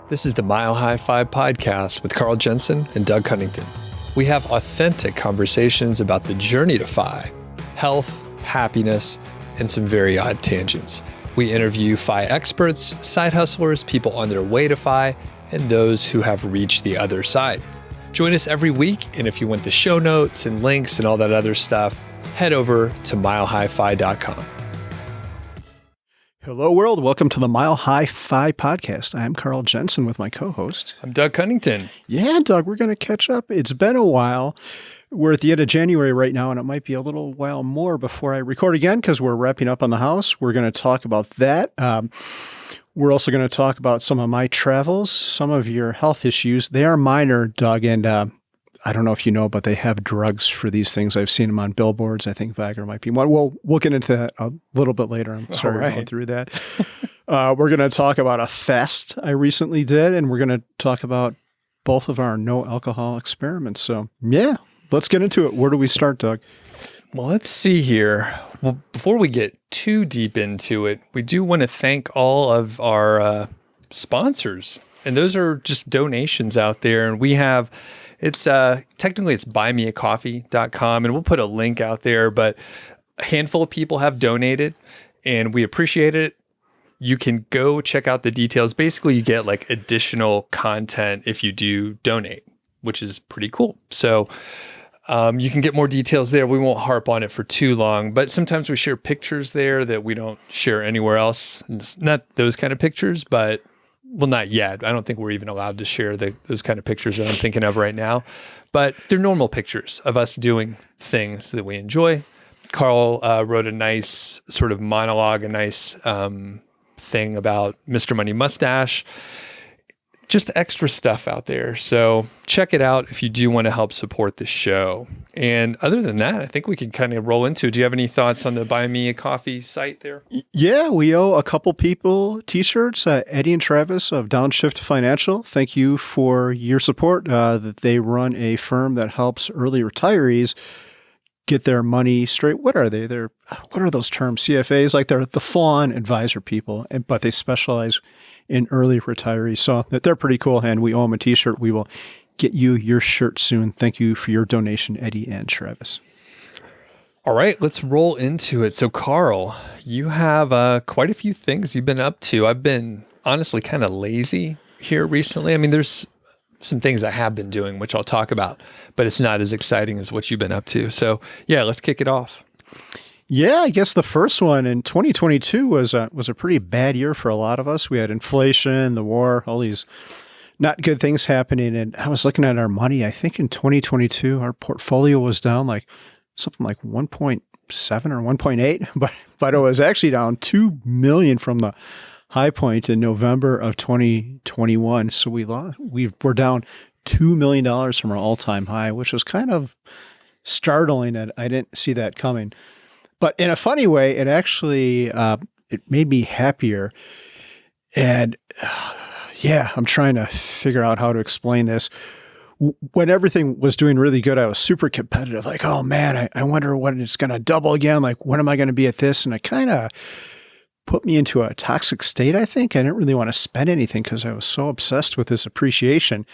This is the Mile High 5 podcast with Carl Jensen and Doug Cunnington. We have authentic conversations about the journey to FI, health, happiness, and some very odd tangents. We interview FI experts, side hustlers, people on their way to FI, and those who have reached the other side. Join us every week, and if you want the show notes and links and all that other stuff, head over to milehighfi.com. Hello, world. Welcome to the Mile High 5 podcast. I'm Carl Jensen with my co-host. I'm Doug Cunnington. Yeah, Doug, we're going to catch up. It's been a while. We're at the end of January right now, and it might be a little while more before I record again because we're wrapping up on the house. We're going to talk about that. We're also going to talk about some of my travels, some of your health issues. They are minor, Doug, and I don't know if you know, but they have drugs for these things. I've seen them on billboards. I think Baughier might be one. We'll get into that a little bit later. I'm sorry to go through that. We're going to talk about a fast I recently did, and we're going to talk about both of our no alcohol experiments. So, yeah, let's get into it. Where do we start, Doug? Well, let's see here. Well, before we get too deep into it, we do want to thank all of our sponsors. And those are just donations out there. And we have... It's technically it's buymeacoffee.com, and we'll put a link out there, but a handful of people have donated and we appreciate it. You can go check out the details. Basically, you get like additional content if you do donate, which is pretty cool. So you can get more details there. We won't harp on it for too long, but sometimes we share pictures there that we don't share anywhere else. And it's not those kind of pictures, but well, not yet. I don't think we're even allowed to share those kind of pictures that I'm thinking of right now. But they're normal pictures of us doing things that we enjoy. Carl wrote a nice sort of monologue, a nice thing about Mr. Money Mustache. Just extra stuff out there. So check it out if you do want to help support the show. And other than that, I think we can kind of roll into it. Do you have any thoughts on the Buy Me a Coffee site there? Yeah, we owe a couple people t-shirts. Eddie and Travis of Downshift Financial. Thank you for your support. That they run a firm that helps early retirees get their money straight. What are they? What are those terms? CFAs? Like they're the full-on advisor people, but they specialize in early retirees. So they're pretty cool, and we owe them a t-shirt. We will get you your shirt soon. Thank you for your donation, Eddie and Travis. All right, let's roll into it. So, Carl, you have quite a few things you've been up to. I've been honestly kind of lazy here recently. I mean, there's some things I have been doing, which I'll talk about, but it's not as exciting as what you've been up to. So, yeah, let's kick it off. Yeah, I guess the first one in 2022 was a pretty bad year for a lot of us. We had inflation, the war, all these not good things happening. And I was looking at our money. I think in 2022, our portfolio was down like something like 1.7 or 1.8, but it was actually down 2 million from the high point in November of 2021. So we're down $2 million from our all-time high, which was kind of startling, and I didn't see that coming. But in a funny way, it actually it made me happier. And yeah, I'm trying to figure out how to explain this. When everything was doing really good, I was super competitive. Like, oh man, I wonder when it's going to double again. Like, when am I going to be at this? And it kind of put me into a toxic state, I think. I didn't really want to spend anything because I was so obsessed with this appreciation.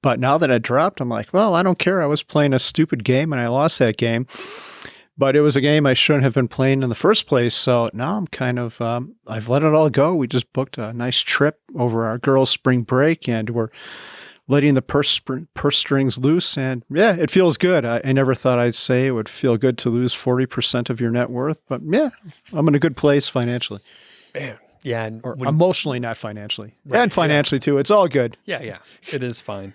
But now that it dropped, I'm like, well, I don't care. I was playing a stupid game and I lost that game. But it was a game I shouldn't have been playing in the first place. So now I'm kind of, I've let it all go. We just booked a nice trip over our girls' spring break, and we're letting the purse strings loose. And yeah, it feels good. I never thought I'd say it would feel good to lose 40% of your net worth. But yeah, I'm in a good place financially. Man, yeah. Or emotionally, not financially. Right, and financially too. It's all good. Yeah, it is fine.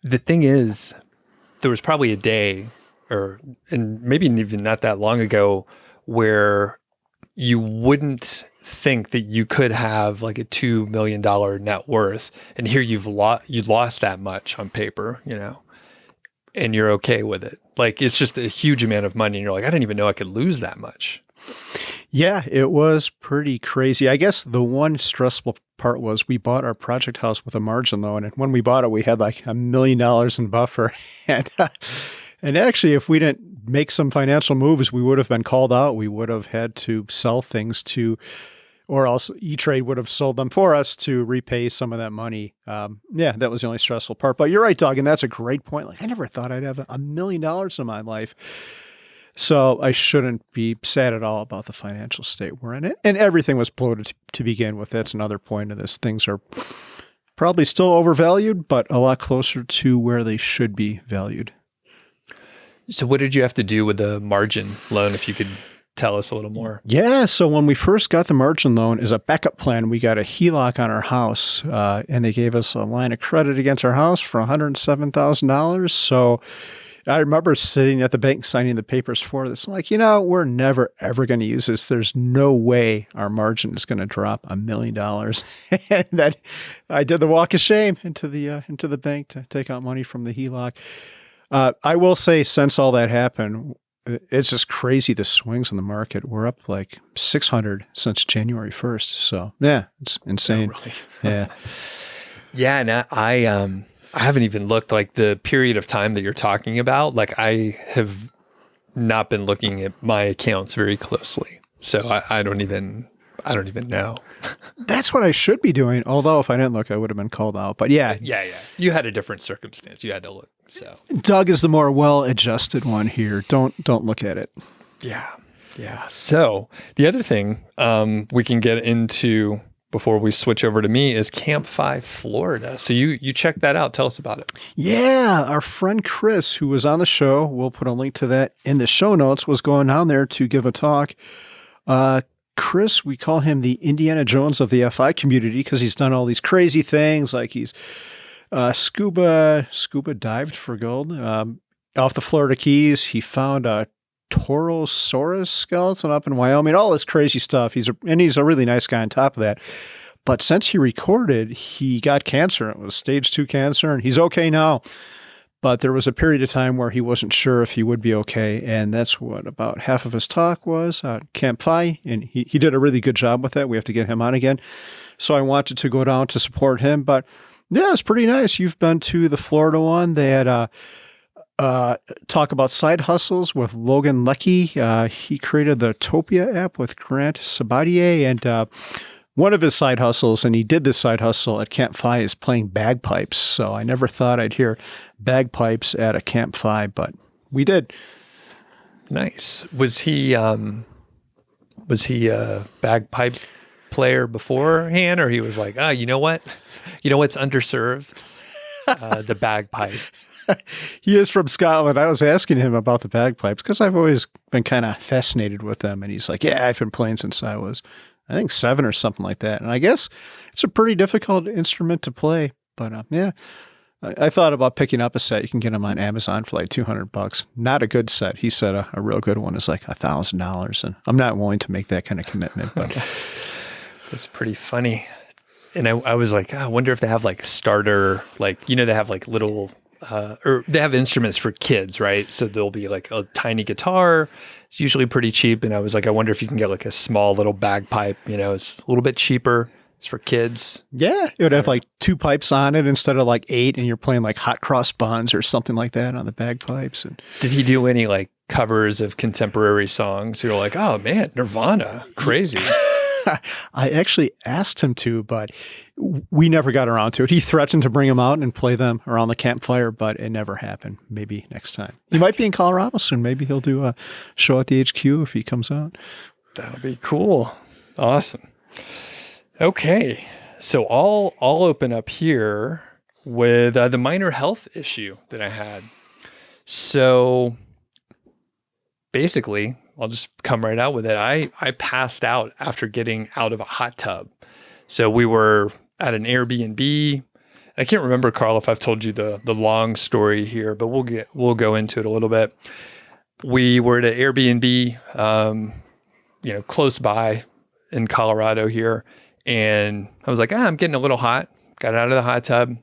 The thing is, there was probably a day, and maybe even not that long ago, where you wouldn't think that you could have like a $2 million net worth, and here you lost that much on paper, and you're okay with it. Like, it's just a huge amount of money, and you're like, I didn't even know I could lose that much. Yeah, it was pretty crazy. I guess the one stressful part was we bought our project house with a margin loan, and when we bought it, we had like $1 million in buffer, and actually, if we didn't make some financial moves, we would have been called out. We would have had to sell things to or else E-Trade would have sold them for us to repay some of that money. Yeah, that was the only stressful part. But you're right, Doug, and that's a great point. Like, I never thought I'd have $1 million in my life. So I shouldn't be sad at all about the financial state we're in. It. And everything was bloated to begin with. That's another point of this. Things are probably still overvalued, but a lot closer to where they should be valued. So what did you have to do with the margin loan, if you could tell us a little more? Yeah. So when we first got the margin loan as a backup plan, we got a HELOC on our house, and they gave us a line of credit against our house for $107,000. So I remember sitting at the bank signing the papers for this. I'm like, we're never, ever going to use this. There's no way our margin is going to drop $1 million. And then I did the walk of shame into the bank to take out money from the HELOC. I will say, since all that happened, it's just crazy, the swings in the market. We're up like 600 since January 1st. So yeah, it's insane. Oh, really? Yeah. Yeah. And I haven't even looked, like, the period of time that you're talking about. Like, I have not been looking at my accounts very closely. So I don't even know. That's what I should be doing. Although if I didn't look, I would have been called out. But yeah. Yeah. You had a different circumstance. You had to look. So Doug is the more well-adjusted one here. Don't look at it. Yeah. So the other thing we can get into before we switch over to me is Camp 5 Florida. So you checked that out. Tell us about it. Yeah. Our friend Chris, who was on the show, we'll put a link to that in the show notes, was going down there to give a talk. Chris, we call him the Indiana Jones of the FI community because he's done all these crazy things, like he's scuba dived for gold off the Florida Keys. He found a Torosaurus skeleton up in Wyoming, all this crazy stuff. He's a really nice guy on top of that. But since he recorded, he got cancer. It was stage 2 cancer, and he's okay now. But there was a period of time where he wasn't sure if he would be okay, and that's what about half of his talk was, Camp FI, and he did a really good job with that. We have to get him on again. So I wanted to go down to support him, but yeah, it's pretty nice. You've been to the Florida one. They had talk about side hustles with Logan Leckie. He created the Topia app with Grant Sabatier, and one of his side hustles, and he did this side hustle at Camp FI, is playing bagpipes. So I never thought I'd hear bagpipes at a Camp FI, but we did. Nice. Was he a bagpipe player beforehand, or he was like, you know what's underserved? The bagpipe. He is from Scotland. I was asking him about the bagpipes because I've always been kind of fascinated with them. And he's like, yeah, I've been playing since I was, I think, 7 or something like that. And I guess it's a pretty difficult instrument to play. But yeah, I thought about picking up a set. You can get them on Amazon for like $200. Not a good set. He said a real good one is like $1,000. And I'm not willing to make that kind of commitment. But that's pretty funny. And I was like, I wonder if they have like starter, like, they have like little, or they have instruments for kids, right? So there'll be like a tiny guitar. It's usually pretty cheap. And I was like, I wonder if you can get like a small little bagpipe, it's a little bit cheaper. It's for kids. Yeah. It would have like 2 pipes on it instead of like 8. And you're playing like hot cross buns or something like that on the bagpipes. And did he do any like covers of contemporary songs? You're like, oh man, Nirvana, crazy. I actually asked him to, but we never got around to it. He threatened to bring them out and play them around the campfire, but it never happened. Maybe next time. He might be in Colorado soon. Maybe he'll do a show at the HQ if he comes out. That'll be cool. Awesome. Okay. So I'll open up here with the minor health issue that I had. So basically, I'll just come right out with it. I passed out after getting out of a hot tub. So we were at an Airbnb. I can't remember, Carl, if I've told you the long story here, but we'll go into it a little bit. We were at an Airbnb, close by in Colorado here. And I was like, I'm getting a little hot. Got out of the hot tub,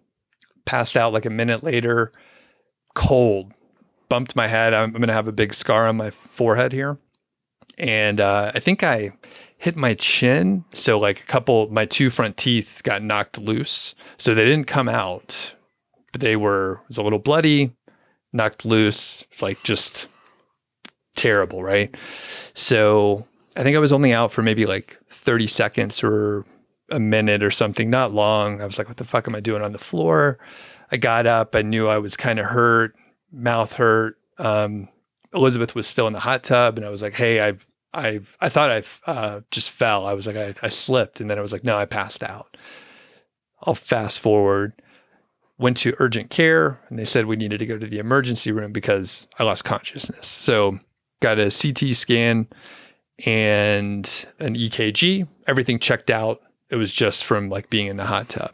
passed out like a minute later, cold, bumped my head. I'm going to have a big scar on my forehead here. And I think I hit my chin. So like my 2 front teeth got knocked loose. So they didn't come out, but it was a little bloody, knocked loose, like just terrible, right? So I think I was only out for maybe like 30 seconds or a minute or something, not long. I was like, what the fuck am I doing on the floor? I got up. I knew I was kind of hurt, mouth hurt. Elizabeth was still in the hot tub, and I was like, hey, I thought I just fell. I was like, I slipped. And then I was like, no, I passed out. I'll fast forward, went to urgent care, and they said we needed to go to the emergency room because I lost consciousness. So got a CT scan and an EKG, everything checked out. It was just from like being in the hot tub.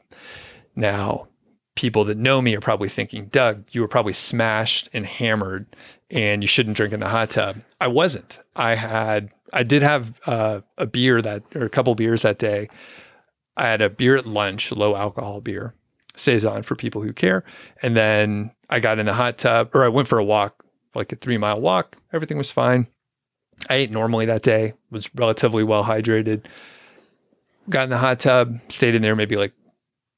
Now, people that know me are probably thinking, Doug, you were probably smashed and hammered and you shouldn't drink in the hot tub. I wasn't. I did have a couple beers that day. I had a beer at lunch, low alcohol beer, Saison for people who care. And then I got in the hot tub, or I went for a walk, like a 3-mile walk. Everything was fine. I ate normally that day, was relatively well hydrated. Got in the hot tub, stayed in there maybe like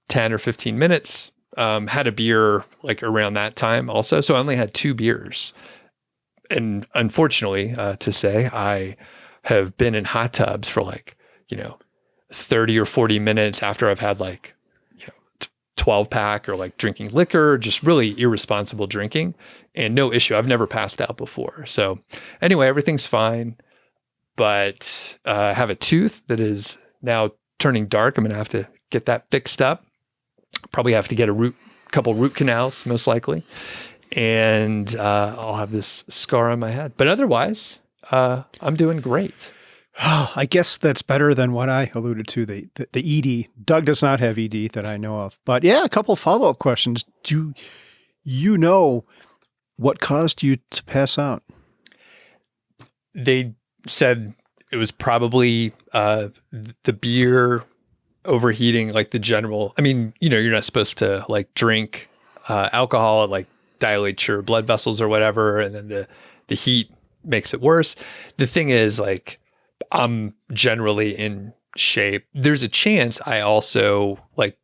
10 or 15 minutes. Had a beer like around that time also. So I only had 2 beers. And unfortunately, to say, I have been in hot tubs for like, 30 or 40 minutes after I've had like, 12 pack or like drinking liquor, just really irresponsible drinking, and no issue. I've never passed out before. So anyway, everything's fine, but I have a tooth that is now turning dark. I'm going to have to get that fixed up. Probably have to get a couple root canals, most likely. And I'll have this scar on my head. But otherwise, I'm doing great. I guess that's better than what I alluded to, the ED. Doug does not have ED that I know of. But yeah, a couple follow-up questions. Do you know what caused you to pass out? They said it was probably the beer overheating, like the general. I mean, you're not supposed to like drink alcohol, like dilate your blood vessels or whatever. And then the heat makes it worse. The thing is, like, I'm generally in shape. There's a chance I also like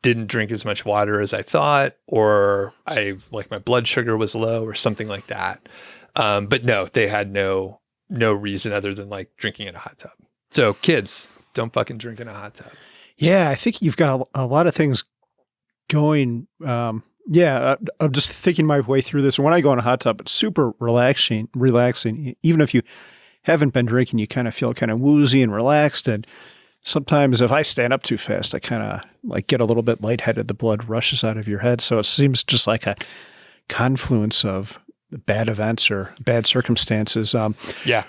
didn't drink as much water as I thought, or my blood sugar was low or something like that. But no, they had no reason other than like drinking in a hot tub. So kids, don't fucking drink in a hot tub. Yeah, I think you've got a lot of things going. I'm just thinking my way through this. When I go in a hot tub, it's super relaxing. Even if you haven't been drinking, you kind of feel kind of woozy and relaxed. And sometimes if I stand up too fast, I kind of like get a little bit lightheaded. The blood rushes out of your head. So it seems just like a confluence of bad events or bad circumstances. Yeah.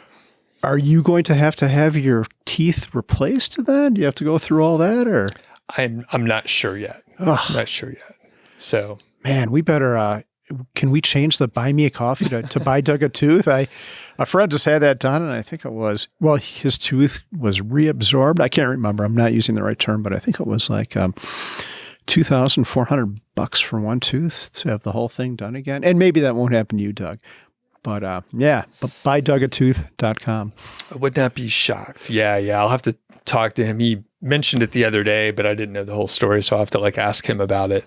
Are you going to have your teeth replaced then? Do you have to go through all that, or? I'm not sure yet. Ugh. Not sure yet. So, man, we better, can we change the buy me a coffee to buy Doug a tooth? A friend just had that done, and I think it was, his tooth was reabsorbed. I can't remember. I'm not using the right term, but I think it was like $2,400 for one tooth to have the whole thing done again. And maybe that won't happen to you, Doug. But but buyDougatooth.com. I would not be shocked. Yeah. I'll have to talk to him. He mentioned it the other day, but I didn't know the whole story, so I'll have to like ask him about it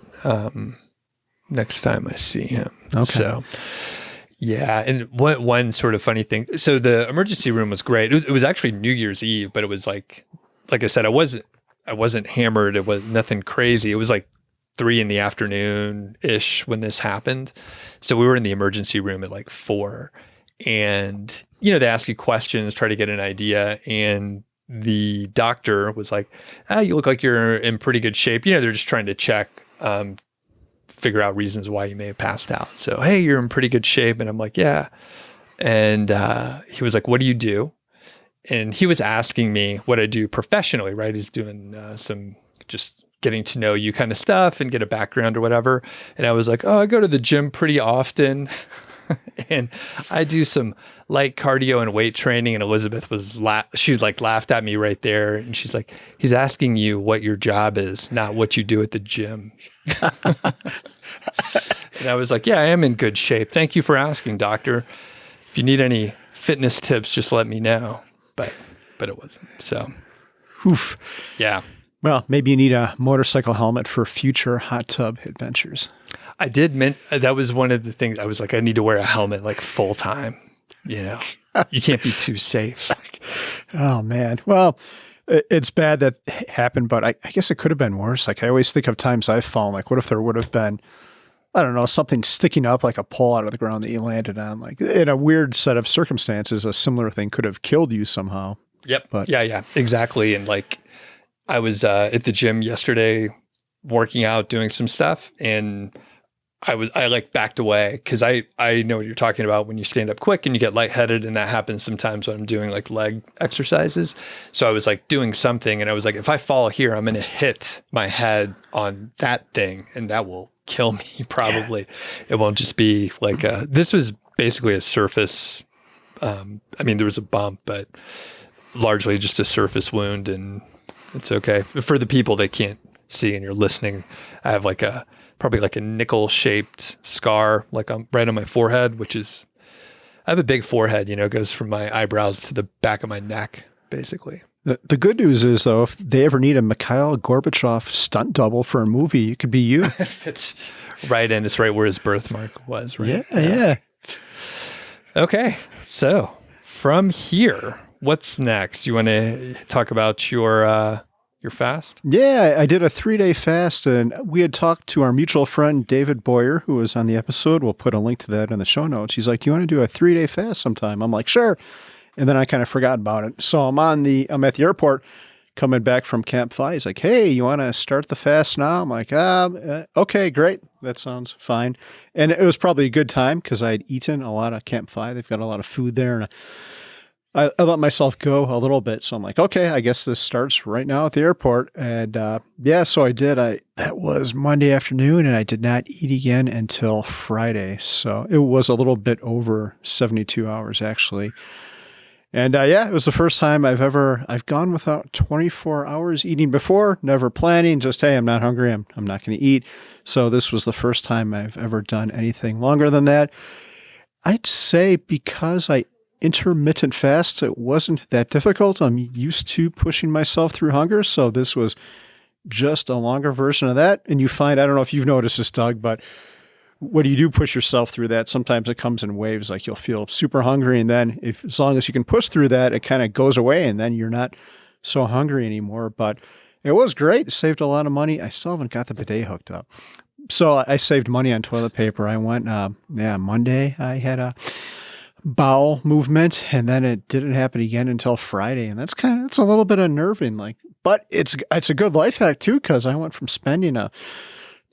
next time I see him. Okay. So, yeah. And one sort of funny thing. So the emergency room was great. It was actually New Year's Eve, but it was like I said, I wasn't hammered. It was nothing crazy. It was like 3 p.m-ish when this happened. So we were in the emergency room at like 4, and, they ask you questions, try to get an idea. And the doctor was like, you look like you're in pretty good shape. They're just trying to check, figure out reasons why you may have passed out. So, hey, you're in pretty good shape. And I'm like, yeah. And he was like, what do you do? And he was asking me what I do professionally, right? He's doing some just getting to know you kind of stuff and get a background or whatever. And I was like, I go to the gym pretty often and I do some light cardio and weight training. And Elizabeth she laughed at me right there. And she's like, he's asking you what your job is, not what you do at the gym. And I was like, yeah, I am in good shape. Thank you for asking, doctor. If you need any fitness tips, just let me know. But it wasn't. So, oof. Yeah. Well, maybe you need a motorcycle helmet for future hot tub adventures. I did that was one of the things I was like, I need to wear a helmet like full time. You know, you can't be too safe. Oh man. Well, it's bad that happened, but I guess it could have been worse. Like I always think of times I've fallen. Like what if there would have been, I don't know, something sticking up like a pole out of the ground that you landed on? Like in a weird set of circumstances, a similar thing could have killed you somehow. Yep. But Yeah, exactly. And like I was at the gym yesterday working out, doing some stuff, and I like backed away because I know what you're talking about when you stand up quick and you get lightheaded, and that happens sometimes when I'm doing like leg exercises. So I was like doing something and I was like, if I fall here, I'm going to hit my head on that thing and that will kill me probably. Yeah. It won't just be like this was basically a surface. I mean, there was a bump, but largely just a surface wound, and it's okay. For the people that can't see and you're listening, I have like probably like a nickel shaped scar, like right on my forehead, which is, I have a big forehead, it goes from my eyebrows to the back of my neck, basically. The good news is, though, if they ever need a Mikhail Gorbachev stunt double for a movie, it could be you. It's right in. It's right where his birthmark was, right? Yeah. Okay. So from here, what's next? You want to talk about your fast? Yeah, I did a 3-day fast, and we had talked to our mutual friend, David Baughier, who was on the episode. We'll put a link to that in the show notes. He's like, do you want to do a 3-day fast sometime? I'm like, sure. And then I kind of forgot about it. So I'm at the airport coming back from Camp FI. He's like, hey, you want to start the fast now? I'm like, okay, great. That sounds fine. And it was probably a good time because I'd eaten a lot of Camp FI. They've got a lot of food there. And I let myself go a little bit. So I'm like, okay, I guess this starts right now at the airport. And so I did. That was Monday afternoon, and I did not eat again until Friday. So it was a little bit over 72 hours, actually. And it was the first time I've gone without 24 hours eating before, never planning, just, hey, I'm not hungry, I'm not going to eat. So this was the first time I've ever done anything longer than that. I'd say because I intermittent fasts, it wasn't that difficult. I'm used to pushing myself through hunger. So this was just a longer version of that. And you find, I don't know if you've noticed this, Doug, but when you do push yourself through that, sometimes it comes in waves. Like you'll feel super hungry, and then as long as you can push through that, it kind of goes away, and then you're not so hungry anymore. But it was great. It saved a lot of money. I still haven't got the bidet hooked up. So I saved money on toilet paper. I went, Monday I had a bowel movement, and then it didn't happen again until Friday. And it's a little bit unnerving, but it's a good life hack too, because I went from spending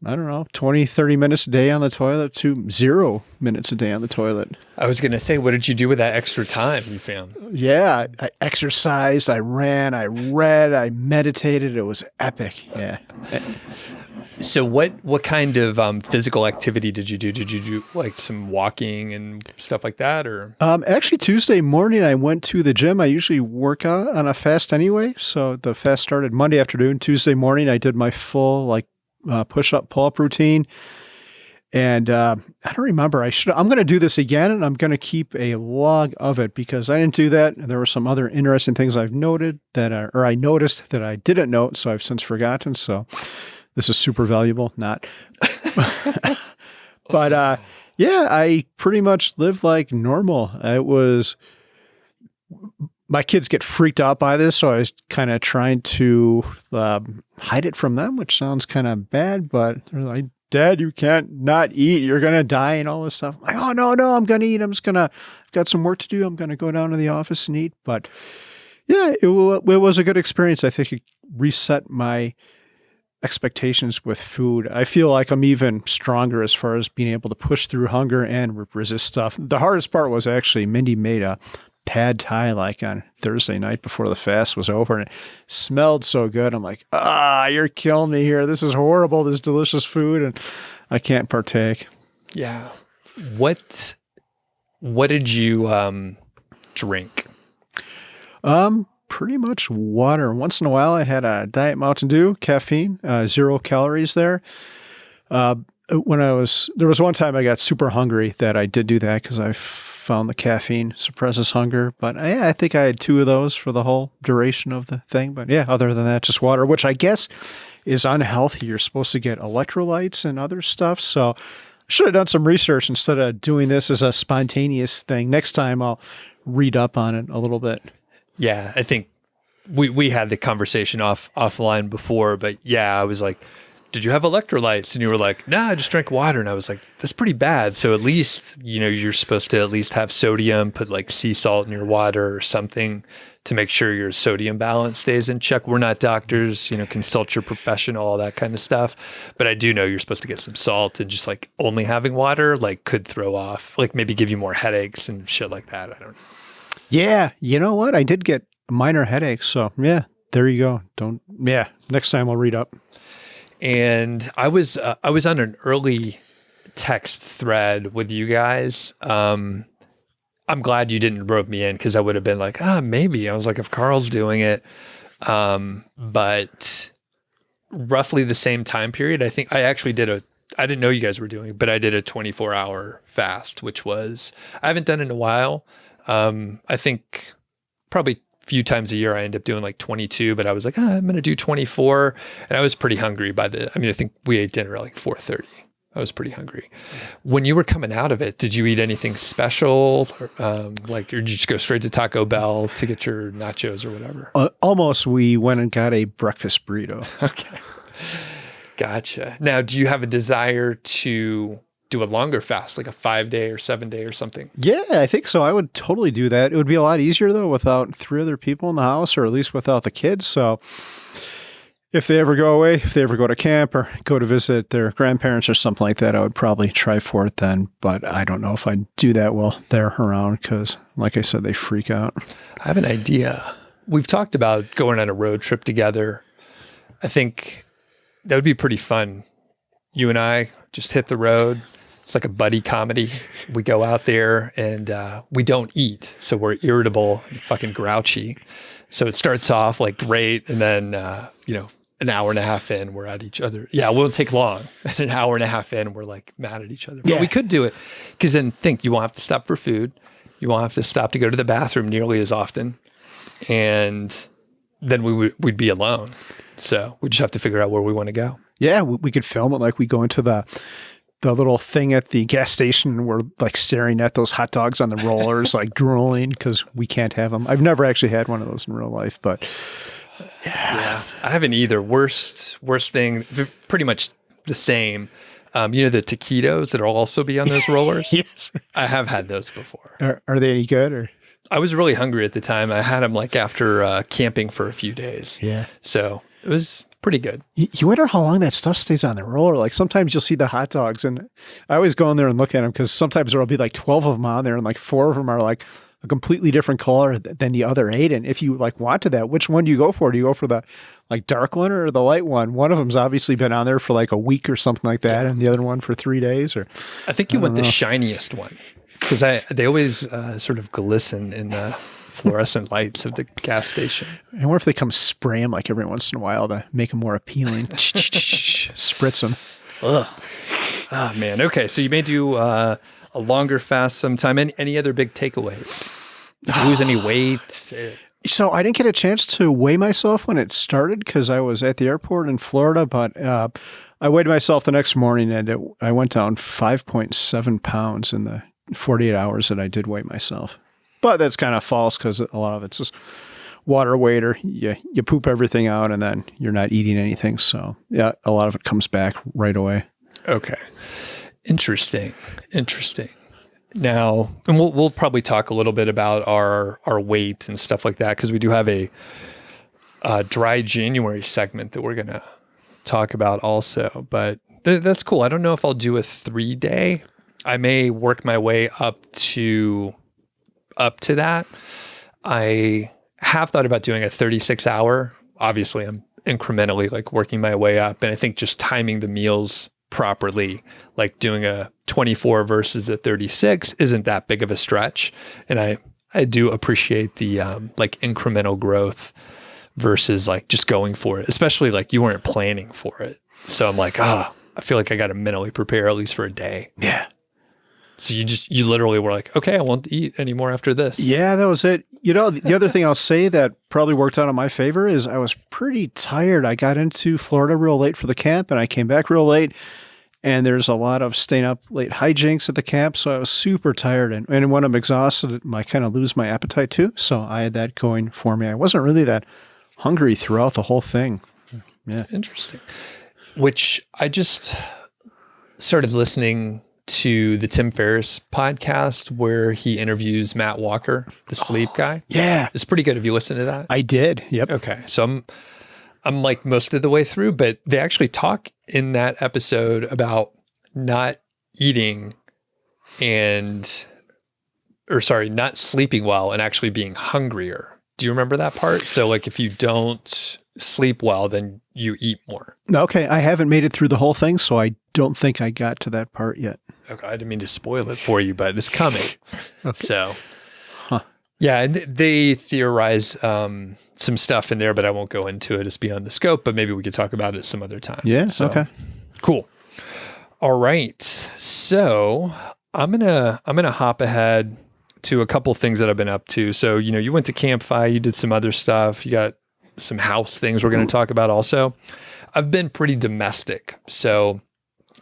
20, 30 minutes a day on the toilet to 0 minutes a day on the toilet. I was going to say, what did you do with that extra time you found? Yeah, I exercised, I ran, I read, I meditated. It was epic. Yeah. So what kind of physical activity did you do? Did you do like some walking and stuff like that, or? Actually, Tuesday morning I went to the gym. I usually work out on a fast anyway. So the fast started Monday afternoon. Tuesday morning I did my full push-up, pull-up routine. And I don't remember. I'm going to do this again, and I'm going to keep a log of it because I didn't do that. There were some other interesting things I've noted I noticed that I didn't note, so I've since forgotten. So this is super valuable. Not. But I pretty much lived like normal. My kids get freaked out by this, so I was kind of trying to hide it from them, which sounds kind of bad, but they're like, Dad, you can't not eat. You're going to die and all this stuff. I'm like, oh, no, I'm going to eat. I've got some work to do. I'm going to go down to the office and eat. But yeah, it was a good experience. I think it reset my expectations with food. I feel like I'm even stronger as far as being able to push through hunger and resist stuff. The hardest part was actually Mindy made a pad thai on Thursday night before the fast was over, and it smelled so good. I'm like, you're killing me here. This is horrible. This delicious food, and I can't partake. Yeah. What did you drink? Pretty much water. Once in a while I had a Diet Mountain Dew, caffeine, 0 calories there. There was one time I got super hungry that I did do that because I found the caffeine suppresses hunger. But I think I had 2 of those for the whole duration of the thing. But yeah, other than that, just water, which I guess is unhealthy. You're supposed to get electrolytes and other stuff. So Should have done some research instead of doing this as a spontaneous thing. Next time I'll read up on it a little bit. Yeah, I think we had the conversation offline before, but yeah, I was like, did you have electrolytes? And you were like, nah, I just drank water. And I was like, that's pretty bad. So at least, you're supposed to at least have sodium, put like sea salt in your water or something to make sure your sodium balance stays in check. We're not doctors, consult your professional, all that kind of stuff. But I do know you're supposed to get some salt, and just like only having water like could throw off, like maybe give you more headaches and shit like that. I don't know. Yeah. You know what? I did get minor headaches. So yeah, there you go. Next time I'll read up. And I was on an early text thread with you guys. I'm glad you didn't rope me in, because I would have been like, maybe. I was like, if Carl's doing it. But roughly the same time period, I think I actually I didn't know you guys were doing it, but I did a 24-hour fast, which I haven't done it in a while. I think probably few times a year I end up doing like 22, but I was like, I'm going to do 24. And I was pretty hungry I think we ate dinner at like 4:30. I was pretty hungry. When you were coming out of it, did you eat anything special? Or did you just go straight to Taco Bell to get your nachos or whatever? Almost. We went and got a breakfast burrito. Okay. Gotcha. Now, do you have a desire to do a longer fast, like a 5-day or 7-day or something? Yeah, I think so. I would totally do that. It would be a lot easier though without 3 other people in the house, or at least without the kids. So if they ever go away, if they ever go to camp or go to visit their grandparents or something like that, I would probably try for it then. But I don't know if I'd do that while they're around, because like I said, they freak out. I have an idea. We've talked about going on a road trip together. I think that would be pretty fun. You and I just hit the road. It's like a buddy comedy. We go out there and we don't eat. So we're irritable and fucking grouchy. So it starts off like great. And then, an hour and a half in, we're at each other. Yeah, it won't take long. An hour and a half in, we're like mad at each other. But we could do it, because then you won't have to stop for food. You won't have to stop to go to the bathroom nearly as often. And then we'd be alone. So we just have to figure out where we want to go. Yeah, we could film it like we go into the little thing at the gas station, and we're like staring at those hot dogs on the rollers, like drooling because we can't have them. I've never actually had one of those in real life, but yeah, I haven't either. Worst thing, pretty much the same. The taquitos that'll also be on those rollers. Yes, I have had those before. Are they any good? Or I was really hungry at the time. I had them like after camping for a few days. Yeah, so it was pretty good. You wonder how long that stuff stays on the roller. Like sometimes you'll see the hot dogs, and I always go in there and look at them, because sometimes there'll be like 12 of them on there, and like 4 of them are like a completely different color than the other 8. And if you like wanted that, which one do you go for? Do you go for the like dark one or the light one? One of them's obviously been on there for like a week or something like that, and the other one for 3 days. Or I think you went the shiniest one, because they always sort of glisten in the fluorescent lights of the gas station. I wonder if they come spray them like every once in a while to make them more appealing. Spritz them. Ugh. Oh, man. Okay, so you may do a longer fast sometime. Any other big takeaways? Did you lose any weight? So I didn't get a chance to weigh myself when it started, because I was at the airport in Florida, but I weighed myself the next morning, and I went down 5.7 pounds in the 48 hours that I did weigh myself. But that's kind of false, because a lot of it's just water weight, or you poop everything out and then you're not eating anything. So yeah, a lot of it comes back right away. Okay. Interesting. Now, and we'll probably talk a little bit about our weight and stuff like that, because we do have a dry January segment that we're going to talk about also. But that's cool. I don't know if I'll do a 3-day. I may work my way up to that. I have thought about doing a 36-hour. Obviously, I'm incrementally like working my way up. And I think just timing the meals properly, like doing a 24 versus a 36 isn't that big of a stretch. And I do appreciate the like incremental growth versus like just going for it, especially like you weren't planning for it. So I'm like, I feel like I got to mentally prepare at least for a day. Yeah. So you literally were like, okay, I won't eat anymore after this. Yeah, that was it. The other thing I'll say that probably worked out in my favor is I was pretty tired. I got into Florida real late for the camp, and I came back real late, and there's a lot of staying up late hijinks at the camp. So I was super tired. And when I'm exhausted, I kind of lose my appetite too. So I had that going for me. I wasn't really that hungry throughout the whole thing. Yeah. Interesting. Which I just started listening to the Tim Ferriss podcast where he interviews Matt Walker, the sleep guy. Yeah. It's pretty good. Have you listened to that? I did. Yep. Okay. So I'm like most of the way through, but they actually talk in that episode about not eating not sleeping well and actually being hungrier. Do you remember that part? So like if you don't sleep well, then you eat more. Okay. I haven't made it through the whole thing, so I don't think I got to that part yet. Okay. I didn't mean to spoil it for you, but it's coming. Okay. So, yeah, and they theorize some stuff in there, but I won't go into it. It's beyond the scope, but maybe we could talk about it some other time. Yeah. So, Okay. Cool. All right. So I'm gonna hop ahead to a couple things that I've been up to. So, you went to Campfire, you did some other stuff, you got some house things we're going to talk about also. I've been pretty domestic. So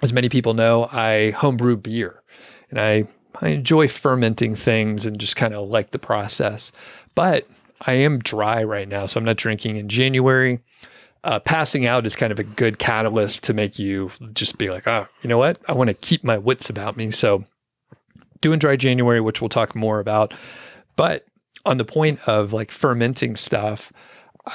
as many people know, I homebrew beer and I enjoy fermenting things and just kind of like the process, but I am dry right now. So I'm not drinking in January. Passing out is kind of a good catalyst to make you just be like, oh, you know what? I want to keep my wits about me. So doing dry January, which we'll talk more about. But on the point of like fermenting stuff,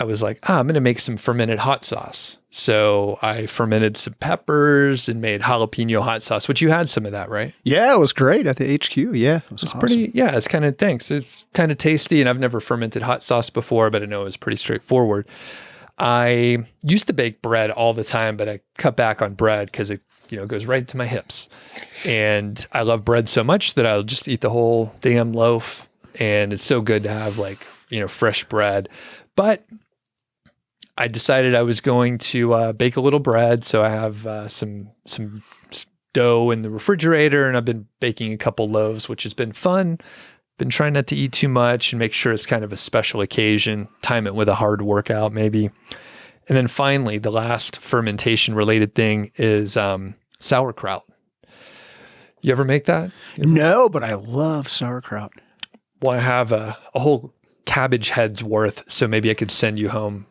I was like, I'm going to make some fermented hot sauce. So I fermented some peppers and made jalapeno hot sauce, which you had some of that, right? Yeah, it was great at the HQ. Yeah, it was It's awesome. it's kind of, thanks. It's kind of tasty, and I've never fermented hot sauce before, but I know it was pretty straightforward. I used to bake bread all the time, but I cut back on bread because it, goes right to my hips. And I love bread so much that I'll just eat the whole damn loaf. And it's so good to have fresh bread. But I decided I was going to bake a little bread. So I have some dough in the refrigerator, and I've been baking a couple loaves, which has been fun. Been trying not to eat too much and make sure it's kind of a special occasion, time it with a hard workout maybe. And then finally, the last fermentation related thing is sauerkraut. You ever make that? No, but I love sauerkraut. Well, I have a whole cabbage head's worth, so maybe I could send you home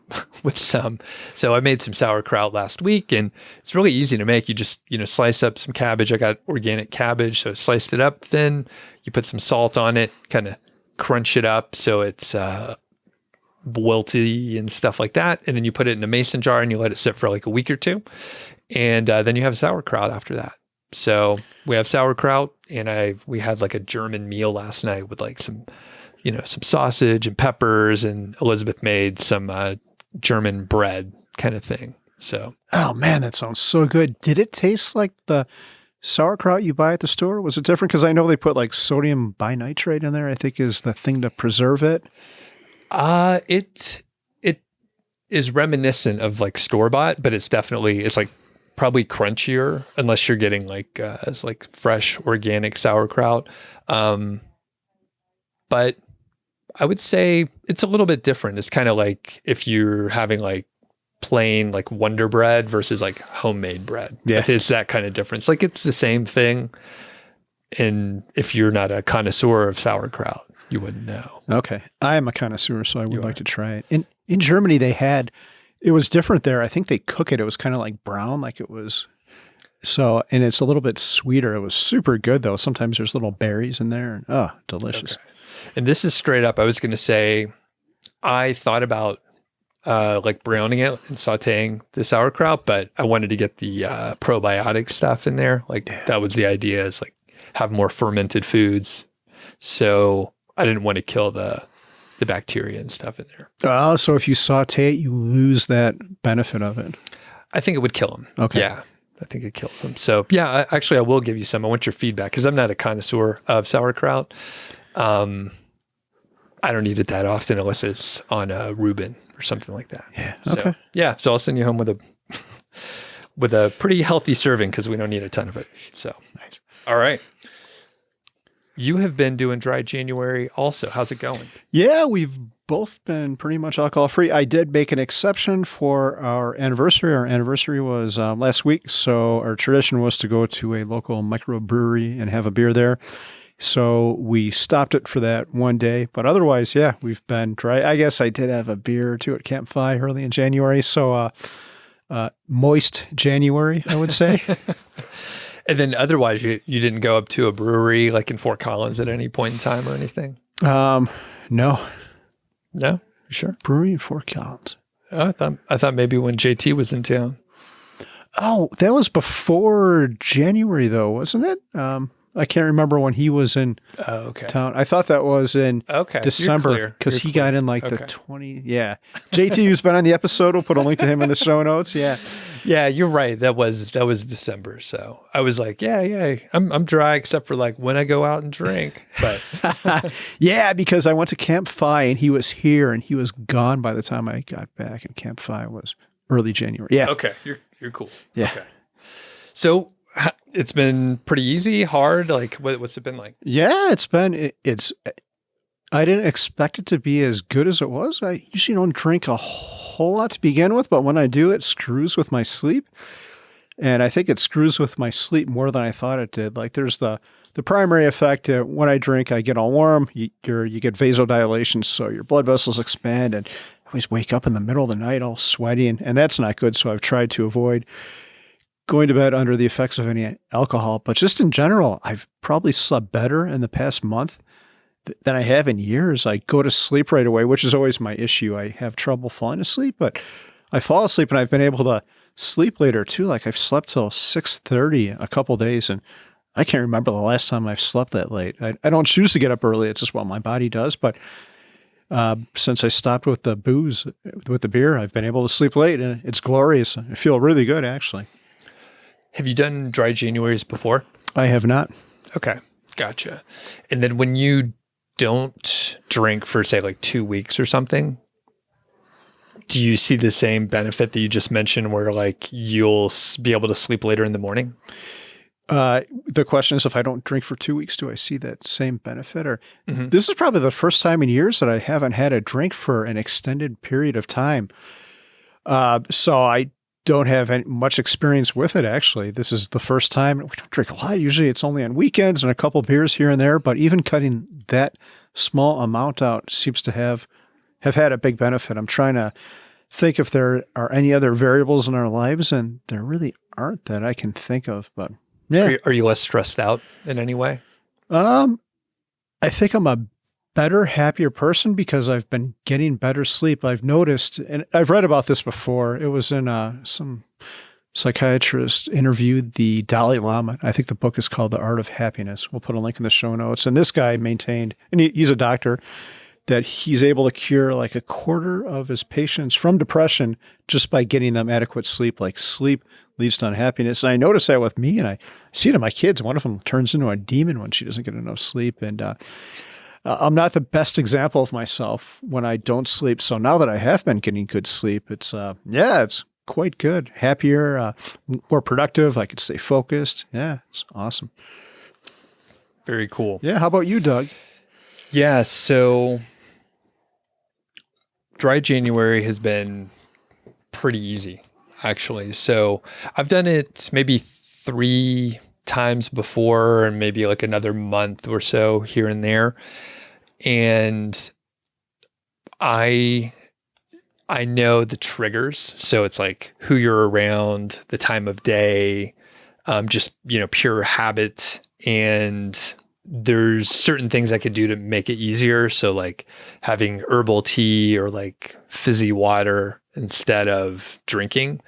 with some. So I made some sauerkraut last week, and it's really easy to make. You just, slice up some cabbage. I got organic cabbage, so I sliced it up thin. You put some salt on it, kind of crunch it up so it's wilty and stuff like that. And then you put it in a mason jar and you let it sit for like a week or two. And then you have sauerkraut after that. So we have sauerkraut, and we had like a German meal last night with like some sausage and peppers, and Elizabeth made some German bread kind of thing. So, oh man, that sounds so good. Did it taste like the sauerkraut you buy at the store? Was it different? Because I know they put like sodium binitrate in there, I think is the thing to preserve it. It is reminiscent of like store-bought, but it's like probably crunchier unless you're getting like fresh organic sauerkraut. But I would say it's a little bit different. It's kind of like if you're having like plain like Wonder Bread versus like homemade bread. Yeah. Like, it's that kind of difference. Like it's the same thing. And if you're not a connoisseur of sauerkraut, you wouldn't know. Okay. I am a connoisseur, so I would like to try it. In Germany, it was different there. I think they cook it. It was kind of like brown, like it was. So, and it's a little bit sweeter. It was super good though. Sometimes there's little berries in there. And, oh, delicious. Okay. And this is straight up. I was going to say, I thought about like browning it and sauteing the sauerkraut, but I wanted to get the probiotic stuff in there. Like that was the idea, is like have more fermented foods. So I didn't want to kill the bacteria and stuff in there. Oh, so if you saute it, you lose that benefit of it. I think it would kill them. Okay. Yeah, I think it kills them. So yeah, I will give you some. I want your feedback because I'm not a connoisseur of sauerkraut. I don't eat it that often unless it's on a Reuben or something like that. Yeah. So, Okay. yeah. So I'll send you home with a pretty healthy serving because we don't need a ton of it. So, Nice. All right. You have been doing dry January also. How's it going? Yeah, we've both been pretty much alcohol free. I did make an exception for our anniversary. Our anniversary was last week, so our tradition was to go to a local microbrewery and have a beer there. So we stopped it for that one day, but otherwise, yeah, we've been dry. I guess I did have a beer or two at Camp FI early in January, so moist January, I would say. And then otherwise, you didn't go up to a brewery like in Fort Collins at any point in time or anything? No. No? You sure? Brewery in Fort Collins. Oh, I thought maybe when JT was in town. Oh, that was before January, though, wasn't it? I can't remember when he was in town. I thought that was in December because he got in like the 20. Yeah. JT, who's been on the episode, we'll put a link to him in the show notes. Yeah. Yeah, you're right. That was December. So I was like, yeah, I'm dry except for like when I go out and drink. But yeah, because I went to Camp FI and he was here and he was gone by the time I got back, and Camp FI was early January. Yeah. Okay. You're cool. Yeah. Okay. So it's been pretty easy, hard. Like what's it been like? Yeah, it's I didn't expect it to be as good as it was. I usually don't drink a whole lot to begin with, but when I do, it screws with my sleep. And I think it screws with my sleep more than I thought it did. Like there's the primary effect. When I drink, I get all warm. You get vasodilation, so your blood vessels expand, and I always wake up in the middle of the night all sweaty, and that's not good. So I've tried to avoid going to bed under the effects of any alcohol. But just in general, I've probably slept better in the past month than I have in years. I go to sleep right away, which is always my issue. I have trouble falling asleep, but I fall asleep and I've been able to sleep later too. Like I've slept till 6:30 a couple days, and I can't remember the last time I've slept that late. I don't choose to get up early. It's just what my body does. But since I stopped with the booze, with the beer, I've been able to sleep late, and it's glorious. I feel really good, actually. Have you done dry Januaries before? I have not. Okay. Gotcha. And then when you don't drink for say like 2 weeks or something, do you see the same benefit that you just mentioned where like you'll be able to sleep later in the morning? The question is, if I don't drink for 2 weeks, do I see that same benefit? Or This is probably the first time in years that I haven't had a drink for an extended period of time. So I don't have much experience with it, actually. This is the first time. We don't drink a lot. Usually it's only on weekends and a couple beers here and there, but even cutting that small amount out seems to have had a big benefit. I'm trying to think if there are any other variables in our lives, and there really aren't that I can think of. But yeah. Are you less stressed out in any way? I think I'm a better, happier person because I've been getting better sleep. I've noticed, and I've read about this before. It was in some psychiatrist interviewed the Dalai Lama. I think the book is called The Art of Happiness. We'll put a link in the show notes. And this guy maintained, and he's a doctor, that he's able to cure like a quarter of his patients from depression just by getting them adequate sleep. Like sleep leads to unhappiness. And I notice that with me, and I see it in my kids. One of them turns into a demon when she doesn't get enough sleep. And I'm not the best example of myself when I don't sleep. So now that I have been getting good sleep, it's quite good. Happier, more productive. I could stay focused. Yeah, it's awesome. Very cool. Yeah. How about you, Doug? Yeah. So dry January has been pretty easy, actually. So I've done it maybe 3 times before, and maybe like another month or so here and there. And I know the triggers. So it's like who you're around, the time of day, just, pure habit. And there's certain things I could do to make it easier. So like having herbal tea or like fizzy water instead of drinking.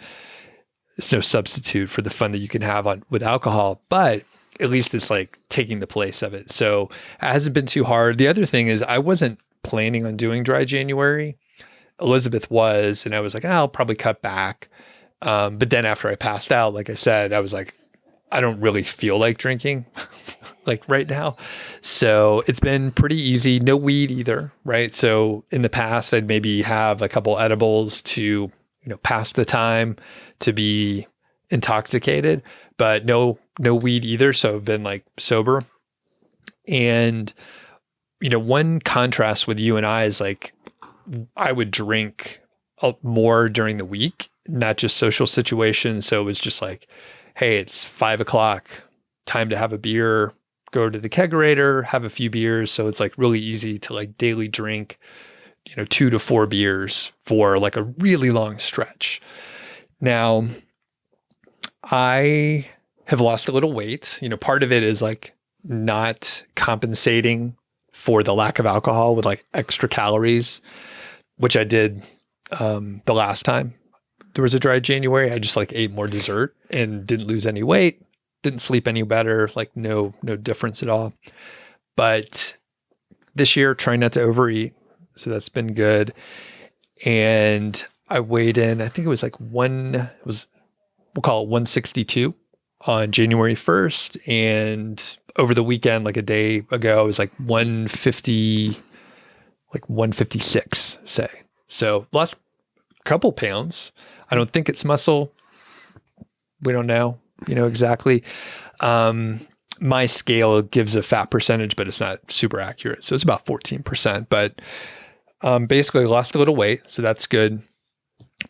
There's no substitute for the fun that you can have with alcohol, but at least it's like taking the place of it. So it hasn't been too hard. The other thing is I wasn't planning on doing dry January. Elizabeth was, and I was like, I'll probably cut back. But then after I passed out, like I said, I was like, I don't really feel like drinking like right now. So it's been pretty easy. No weed either, right? So in the past, I'd maybe have a couple edibles to, pass the time, to be intoxicated, but no weed either. So I've been like sober. And, one contrast with you and I is like, I would drink more during the week, not just social situations. So it was just like, hey, it's 5:00, time to have a beer, go to the kegerator, have a few beers. So it's like really easy to like daily drink, 2 to 4 beers for like a really long stretch. Now, I have lost a little weight. Part of it is like not compensating for the lack of alcohol with like extra calories, which I did the last time there was a dry January. I just like ate more dessert and didn't lose any weight, didn't sleep any better, like no difference at all. But this year, trying not to overeat. So that's been good. And I weighed in, I think it was like we'll call it 162 on January 1st. And over the weekend, like a day ago, it was like 150, like 156, say. So lost a couple pounds. I don't think it's muscle. We don't know, exactly. My scale gives a fat percentage, but it's not super accurate. So it's about 14%, but basically lost a little weight. So that's good.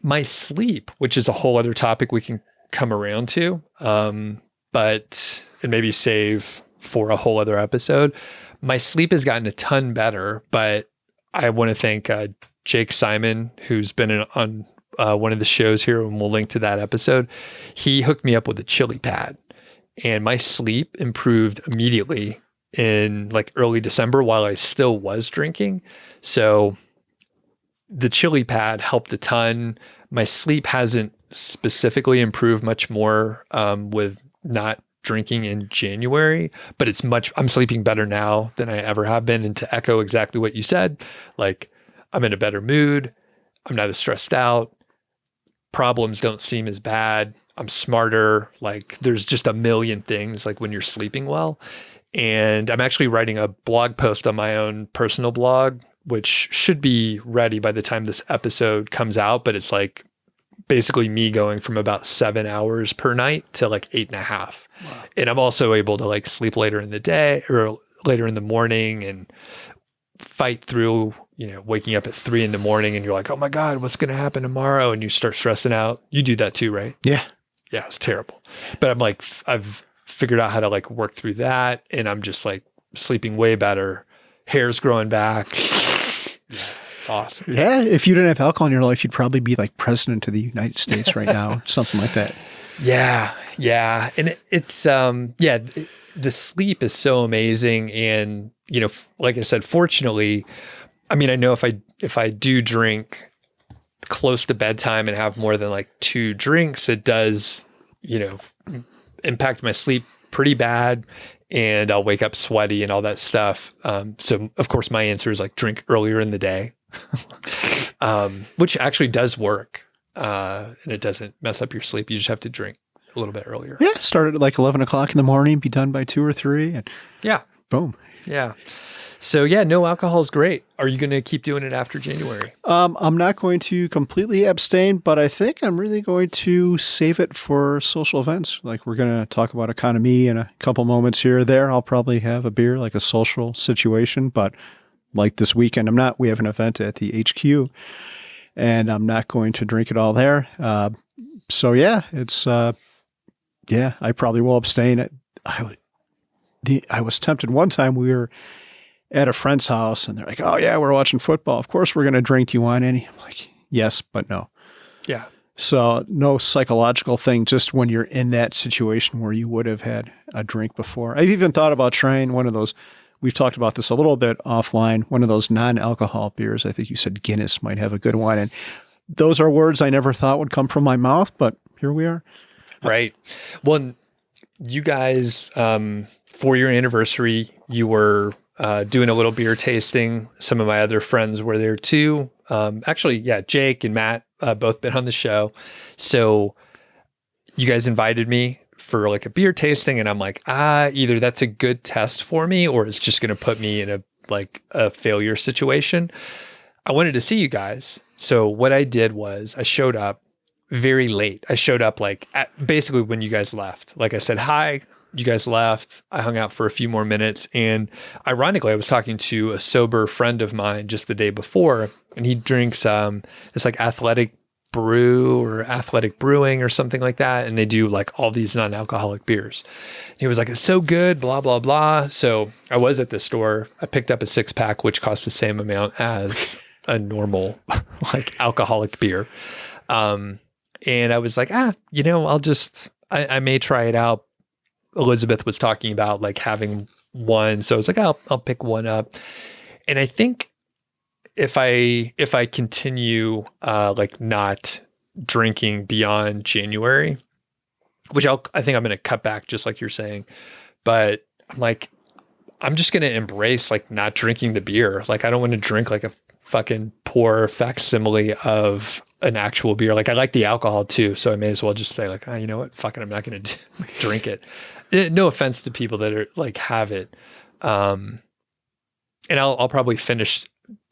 My sleep, which is a whole other topic we can come around to, but and maybe save for a whole other episode. My sleep has gotten a ton better, but I want to thank Jake Simon, who's been on one of the shows here, and we'll link to that episode. He hooked me up with a chili pad, and my sleep improved immediately in like early December while I still was drinking. So the chili pad helped a ton. My sleep hasn't specifically improved much more with not drinking in January, but I'm sleeping better now than I ever have been. And to echo exactly what you said, like I'm in a better mood. I'm not as stressed out. Problems don't seem as bad. I'm smarter. Like there's just a million things like when you're sleeping well. And I'm actually writing a blog post on my own personal blog, which should be ready by the time this episode comes out. But it's like basically me going from about 7 hours per night to like 8.5. Wow. And I'm also able to like sleep later in the day or later in the morning and fight through, waking up at 3 a.m. and you're like, oh my God, what's going to happen tomorrow? And you start stressing out. You do that too, right? Yeah. Yeah. It's terrible. But I'm like, I've figured out how to like work through that. And I'm just like sleeping way better. Hair's growing back. Yeah. It's awesome. Yeah. If you didn't have alcohol in your life, you'd probably be like president of the United States right now, or something like that. Yeah. Yeah. And it's, the sleep is so amazing. And, like I said, fortunately, I mean, I know if I do drink close to bedtime and have more than like 2 drinks, it does, impact my sleep pretty bad. And I'll wake up sweaty and all that stuff. So of course my answer is like drink earlier in the day, which actually does work. And it doesn't mess up your sleep. You just have to drink a little bit earlier. Yeah. Start at like 11 o'clock in the morning, be done by 2 or 3 and yeah, boom. Yeah. So yeah, no alcohol is great. Are you going to keep doing it after January? I'm not going to completely abstain, but I think I'm really going to save it for social events. Like we're going to talk about EconoMe in a couple moments here or there. I'll probably have a beer, like a social situation, but like this weekend, we have an event at the HQ and I'm not going to drink it all there. So yeah, I probably will abstain. I was tempted one time. We were at a friend's house and they're like, oh yeah, we're watching football. Of course we're going to drink. Do you want any? I'm like, yes, but no. Yeah. So no psychological thing, just when you're in that situation where you would have had a drink before. I've even thought about trying one of those. We've talked about this a little bit offline. One of those non-alcohol beers. I think you said Guinness might have a good one. And those are words I never thought would come from my mouth, but here we are. Right. Well, you guys, for your anniversary, you were doing a little beer tasting. Some of my other friends were there too. Actually, yeah, Jake and Matt both been on the show. So you guys invited me for like a beer tasting, and I'm like, either that's a good test for me, or it's just going to put me in a failure situation. I wanted to see you guys. So what I did was I showed up very late. I showed up like basically when you guys left. Like I said, hi, you guys left, I hung out for a few more minutes. And ironically, I was talking to a sober friend of mine just the day before, and he drinks it's like Athletic Brew or Athletic Brewing or something like that. And they do like all these non-alcoholic beers. And he was like, it's so good, blah, blah, blah. So I was at the store. I picked up a 6-pack, which costs the same amount as a normal like alcoholic beer. And I was like, I may try it out. Elizabeth was talking about like having one. So I was like, I'll pick one up. And I think if I continue like not drinking beyond January, which I think I'm going to cut back just like you're saying, but I'm like, I'm just going to embrace like not drinking the beer. Like I don't want to drink like a fucking poor facsimile of an actual beer. Like I like the alcohol too. So I may as well just say like, you know what? Fucking, I'm not going to drink it. No offense to people that are like have it. And I'll probably finish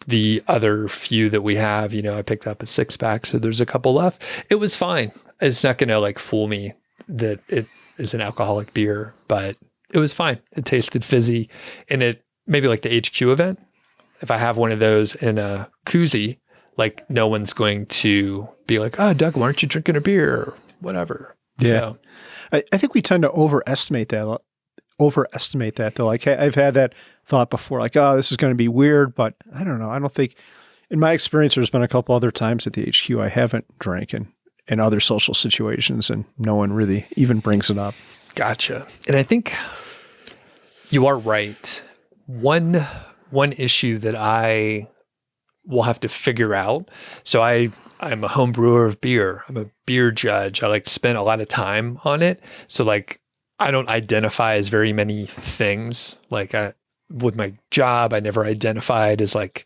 the other few that we have. You know, I picked up a 6-pack, so there's a couple left. It was fine. It's not going to like fool me that it is an alcoholic beer, but it was fine. It tasted fizzy, and it maybe like the HQ event. If I have one of those in a koozie, like no one's going to be like, oh, Doug, why aren't you drinking a beer or whatever? Yeah. So, I think we tend to overestimate that though. Like I've had that thought before, like, oh, this is going to be weird, but I don't know. I don't think in my experience, there's been a couple other times at the HQ I haven't drank in other social situations and no one really even brings it up. Gotcha. And I think you are right. One issue that I will have to figure out. So I'm a home brewer of beer. I'm a beer judge. I like to spend a lot of time on it. So like, I don't identify as very many things. Like with my job, I never identified as like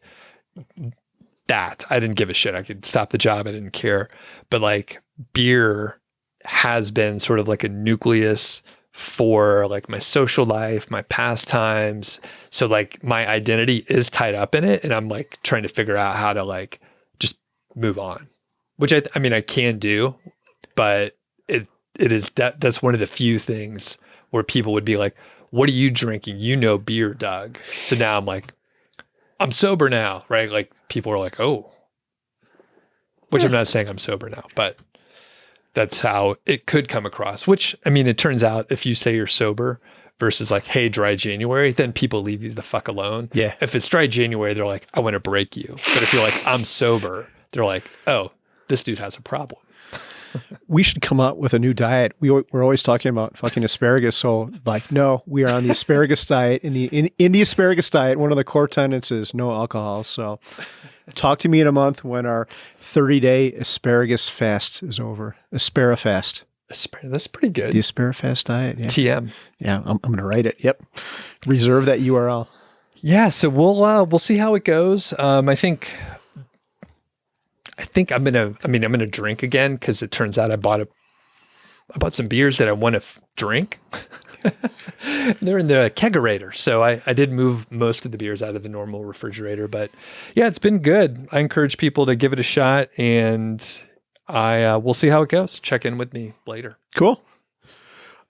that. I didn't give a shit. I could stop the job. I didn't care. But like beer has been sort of like a nucleus for like my social life, my pastimes. So like my identity is tied up in it. And I'm like trying to figure out how to like just move on, which I mean, I can do, but that's one of the few things where people would be like, what are you drinking? You know, beer, Doug. So now I'm like, I'm sober now, right? Like people are like, oh, which I'm not saying I'm sober now, but that's how it could come across, which, I mean, it turns out if you say you're sober versus like, hey, dry January, then people leave you the fuck alone. Yeah. If it's dry January, they're like, I want to break you. But if you're like, I'm sober, they're like, oh, this dude has a problem. We should come up with a new diet. We're always talking about fucking asparagus. So like, no, we are on the asparagus diet. In the asparagus diet, one of the core tenets is no alcohol. So talk to me in a month when our 30-day asparagus fast is over. Asparafast. That's pretty good. The Asparafast diet. Yeah. TM. Yeah, I'm going to write it. Yep. Reserve that URL. Yeah, so we'll see how it goes. I think I'm gonna drink again because it turns out I bought some beers that I want to drink. They're in the kegerator, so I did move most of the beers out of the normal refrigerator. But yeah, it's been good. I encourage people to give it a shot, and we'll see how it goes. Check in with me later. Cool.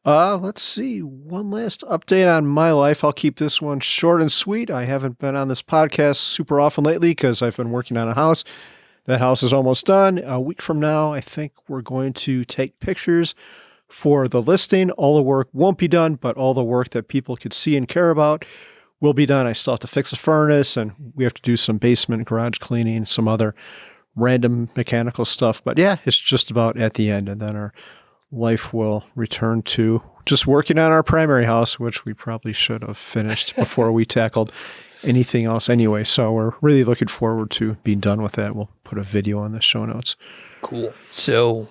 Let's see. One last update on my life. I'll keep this one short and sweet. I haven't been on this podcast super often lately because I've been working on a house. That house is almost done. A week from now, I think we're going to take pictures for the listing. All the work won't be done, but all the work that people could see and care about will be done. I still have to fix the furnace, and we have to do some basement garage cleaning, some other random mechanical stuff. But yeah, it's just about at the end, and then our life will return to just working on our primary house, which we probably should have finished before we tackled anything else anyway. So we're really looking forward to being done with that. We'll put a video on the show notes. Cool. So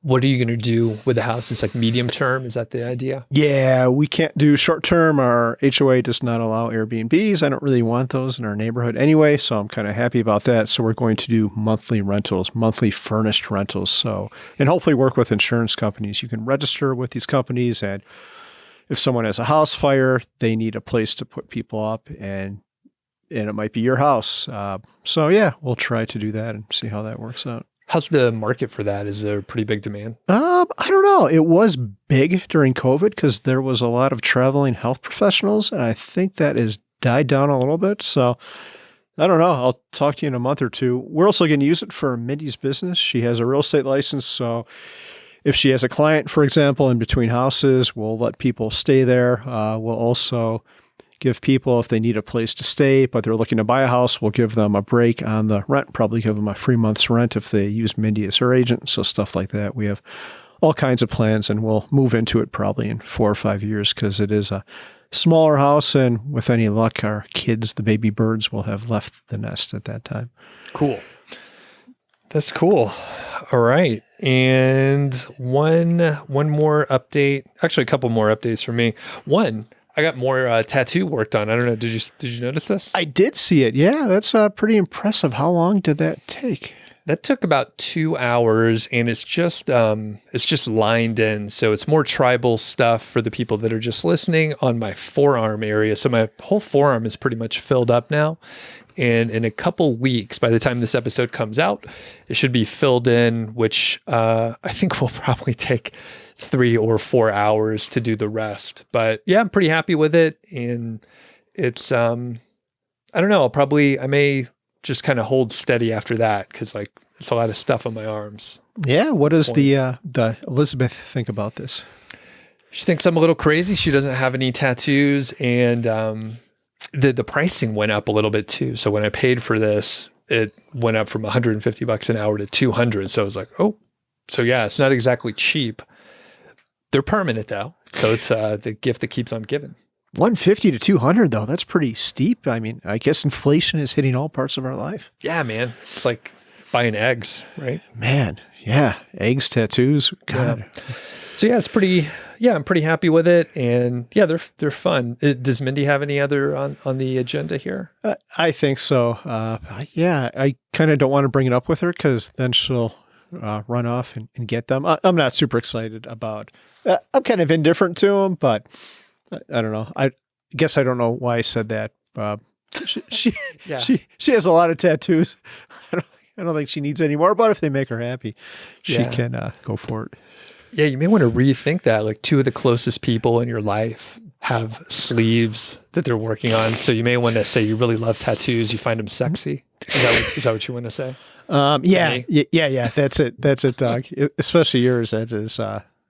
what are you going to do with the house? It's like medium term. Is that the idea? Yeah, we can't do short term. Our HOA does not allow Airbnbs. I don't really want those in our neighborhood anyway, so I'm kind of happy about that. So we're going to do monthly rentals, monthly furnished rentals. So, and hopefully work with insurance companies. You can register with these companies, and if someone has a house fire, they need a place to put people up, and it might be your house. So yeah, we'll try to do that and see how that works out. How's the market for that? Is there a pretty big demand? I don't know. It was big during COVID because there was a lot of traveling health professionals, and I think that has died down a little bit. So I don't know. I'll talk to you in a month or two. We're also going to use it for Mindy's business. She has a real estate license, so if she has a client, for example, in between houses, we'll let people stay there. We'll also give people, if they need a place to stay, but they're looking to buy a house, we'll give them a break on the rent, probably give them a free month's rent if they use Mindy as her agent. So stuff like that. We have all kinds of plans, and we'll move into it probably in 4 or 5 years because it is a smaller house. And with any luck, our kids, the baby birds, will have left the nest at that time. Cool. That's cool. All right. And one more update, actually a couple more updates for me. One, I got more tattoo work done. I don't know. Did you notice this? I did see it. Yeah, that's pretty impressive. How long did that take? That took about 2 hours, and it's just lined in. So it's more tribal stuff for the people that are just listening on my forearm area. So my whole forearm is pretty much filled up now. And in a couple weeks, by the time this episode comes out, it should be filled in, which I think will probably take 3 or 4 hours to do the rest. But yeah, I'm pretty happy with it. And it's, I don't know, I may just kind of hold steady after that because like it's a lot of stuff on my arms. Yeah. What does the Elizabeth think about this? She thinks I'm a little crazy. She doesn't have any tattoos, and the pricing went up a little bit too. So when I paid for this, it went up from $150 an hour to $200. So I was like, oh, so yeah, it's not exactly cheap. They're permanent though. So it's the gift that keeps on giving. 150 to 200 though. That's pretty steep. I mean, I guess inflation is hitting all parts of our life. Yeah, man. It's like buying eggs, right? Man. Yeah. Eggs, tattoos. God. Yeah. So yeah, I'm pretty happy with it. And yeah, they're fun. Does Mindy have any other on the agenda here? I think so. Yeah, I kind of don't want to bring it up with her because then she'll run off and get them. I'm not super excited about. I'm kind of indifferent to them, but I don't know. I guess I don't know why I said that. She has a lot of tattoos. I don't think she needs any more. But if they make her happy, she can go for it. Yeah, you may want to rethink that. Like 2 of the closest people in your life have sleeves that they're working on. So you may want to say you really love tattoos. You find them sexy. Is that what you want to say? Yeah. That's it, Doug. Especially yours. That is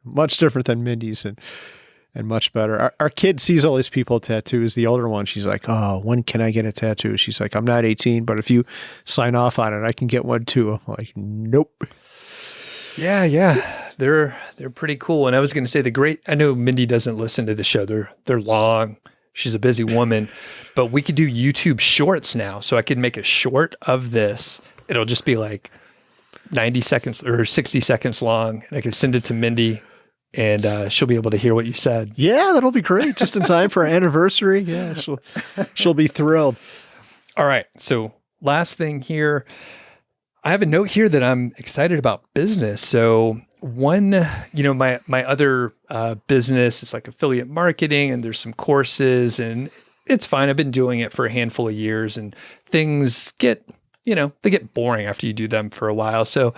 much different than Mindy's and much better. Our kid sees all these people with tattoos. The older one, she's like, oh, when can I get a tattoo? She's like, I'm not 18, but if you sign off on it, I can get one too. I'm like, nope. Yeah. They're pretty cool. And I was going to say I know Mindy doesn't listen to the show. They're long. She's a busy woman, but we could do YouTube shorts now. So I could make a short of this. It'll just be like 90 seconds or 60 seconds long. And I could send it to Mindy and she'll be able to hear what you said. Yeah, that'll be great. Just in time for our anniversary. Yeah, she'll be thrilled. All right. So last thing here, I have a note here that I'm excited about business. So one, my other business is like affiliate marketing, and there's some courses, and it's fine. I've been doing it for a handful of years, and things get, they get boring after you do them for a while. So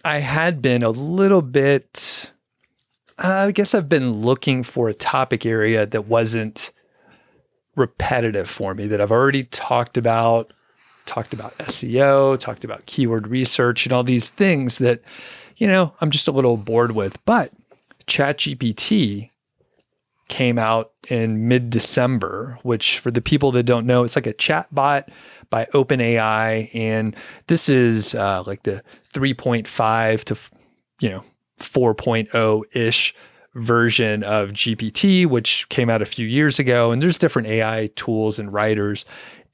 I had been a little bit, I guess I've been looking for a topic area that wasn't repetitive for me, that I've already talked about SEO, talked about keyword research and all these things that, I'm just a little bored with. But ChatGPT came out in mid-December, which for the people that don't know, it's like a chat bot by OpenAI. And this is like the 3.5 to, 4.0-ish version of GPT, which came out a few years ago. And there's different AI tools and writers.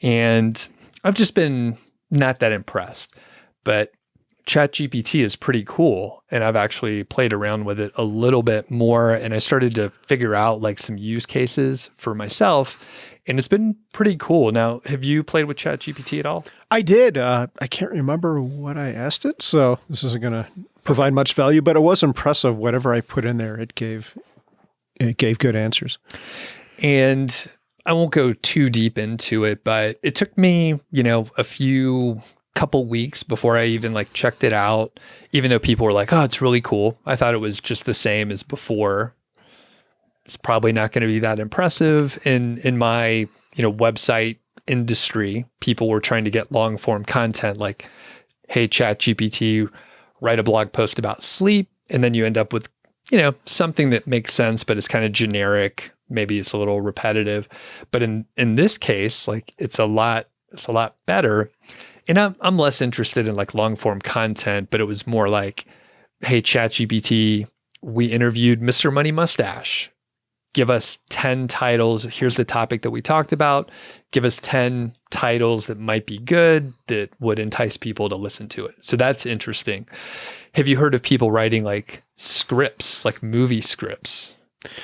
And I've just been not that impressed. But ChatGPT is pretty cool. And I've actually played around with it a little bit more. And I started to figure out like some use cases for myself. And it's been pretty cool. Now, have you played with ChatGPT at all? I did. I can't remember what I asked it, so this isn't going to provide much value, but it was impressive. Whatever I put in there, it gave good answers. And I won't go too deep into it, but it took me, a few couple weeks before I even like checked it out, even though people were like, oh, it's really cool. I thought it was just the same as before. It's probably not going to be that impressive in my, website industry. People were trying to get long form content like, hey, ChatGPT, write a blog post about sleep. And then you end up with, something that makes sense, but it's kind of generic. Maybe it's a little repetitive. But in this case, like it's a lot better. And I'm less interested in like long form content, but it was more like, hey, ChatGPT, we interviewed Mr. Money Mustache. Give us 10 titles. Here's the topic that we talked about. Give us 10 titles that might be good, that would entice people to listen to it. So that's interesting. Have you heard of people writing like scripts, like movie scripts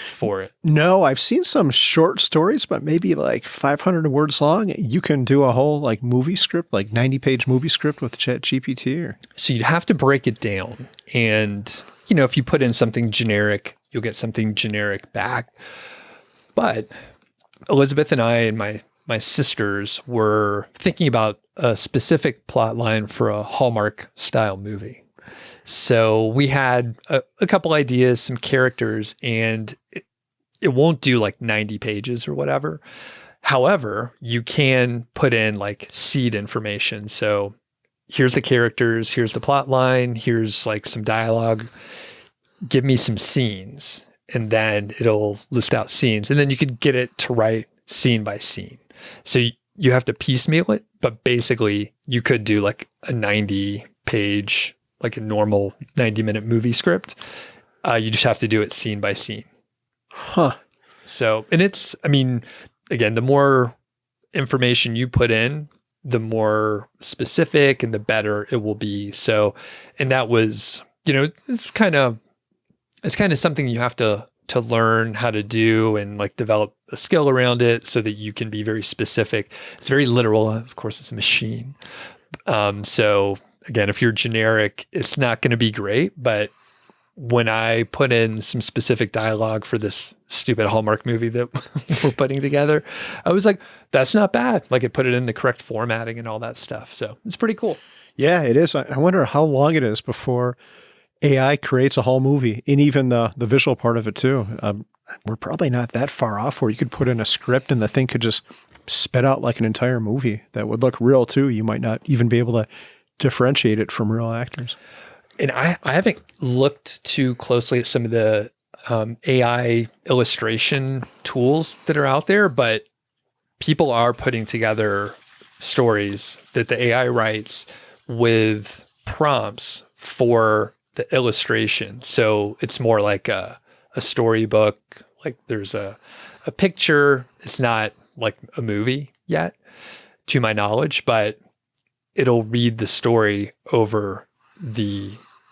for it? No, I've seen some short stories, but maybe like 500 words long. You can do a whole like movie script, like 90-page movie script with ChatGPT. So you'd have to break it down. And, if you put in something generic, you'll get something generic back. But Elizabeth and I and my sisters were thinking about a specific plot line for a Hallmark style movie. So we had a couple ideas, some characters, and it won't do like 90 pages or whatever. However, you can put in like seed information. So here's the characters, here's the plot line, here's like some dialogue. Give me some scenes, and then it'll list out scenes. And then you could get it to write scene by scene. So you have to piecemeal it, but basically you could do like a 90-page, like a normal 90-minute movie script. You just have to do it scene by scene. Huh. So, and it's, again, the more information you put in, the more specific and the better it will be. So, and that was, it's kind of something you have to learn how to do and like develop a skill around it so that you can be very specific. It's very literal. Of course, it's a machine. So again, if you're generic, it's not going to be great. But when I put in some specific dialogue for this stupid Hallmark movie that we're putting together, I was like, that's not bad. Like it put it in the correct formatting and all that stuff. So it's pretty cool. Yeah, it is. I wonder how long it is before AI creates a whole movie, and even the visual part of it too. We're probably not that far off where you could put in a script and the thing could just spit out like an entire movie that would look real too. You might not even be able to differentiate it from real actors. And I haven't looked too closely at some of the AI illustration tools that are out there, but people are putting together stories that the AI writes with prompts for the illustration. So it's more like a storybook, like there's a picture. It's not like a movie yet, to my knowledge, but it'll read the story over the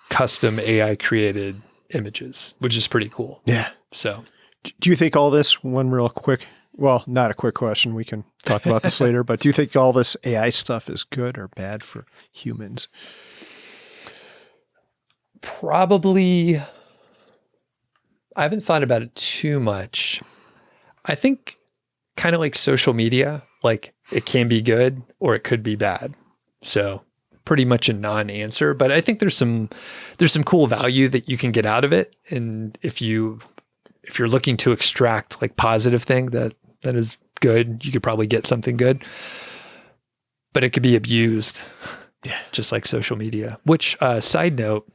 custom AI created images, which is pretty cool. Yeah. So do you think all this, one real quick, well, not a quick question, we can talk about this later, but do you think all this AI stuff is good or bad for humans? Probably, I haven't thought about it too much. I think kind of like social media, like it can be good or it could be bad. So pretty much a non-answer, but I think there's some cool value that you can get out of it. And if you're looking to extract like positive thing that is good, you could probably get something good, but it could be abused. Yeah. Just like social media, which side note,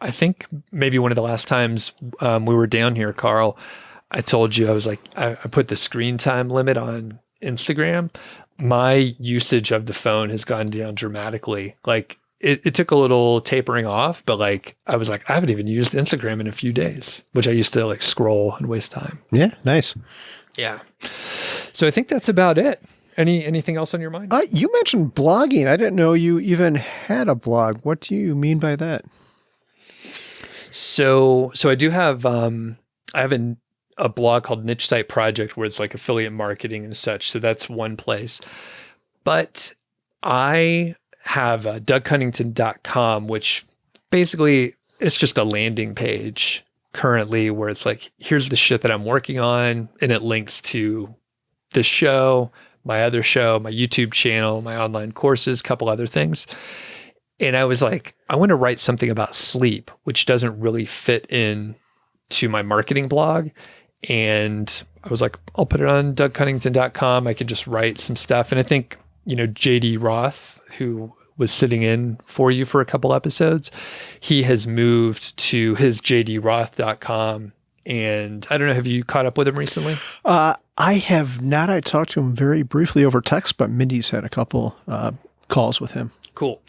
I think maybe one of the last times we were down here, Carl, I told you, I was like, I put the screen time limit on Instagram. My usage of the phone has gone down dramatically. Like it took a little tapering off, but like, I was like, I haven't even used Instagram in a few days, which I used to like scroll and waste time. Yeah. Nice. Yeah. So I think that's about it. Anything else on your mind? You mentioned blogging. I didn't know you even had a blog. What do you mean by that? So I do have, I have a blog called Niche Site Project where it's like affiliate marketing and such. So that's one place, but I have DougCunnington.com, which basically it's just a landing page currently where it's like, here's the shit that I'm working on. And it links to the show, my other show, my YouTube channel, my online courses, a couple other things. And I was like, I want to write something about sleep, which doesn't really fit in to my marketing blog. And I was like, I'll put it on DougCunnington.com. I could just write some stuff. And I think, JD Roth, who was sitting in for you for a couple episodes, he has moved to his jdroth.com. And I don't know, have you caught up with him recently? I have not. I talked to him very briefly over text, but Mindy's had a couple calls with him. Cool.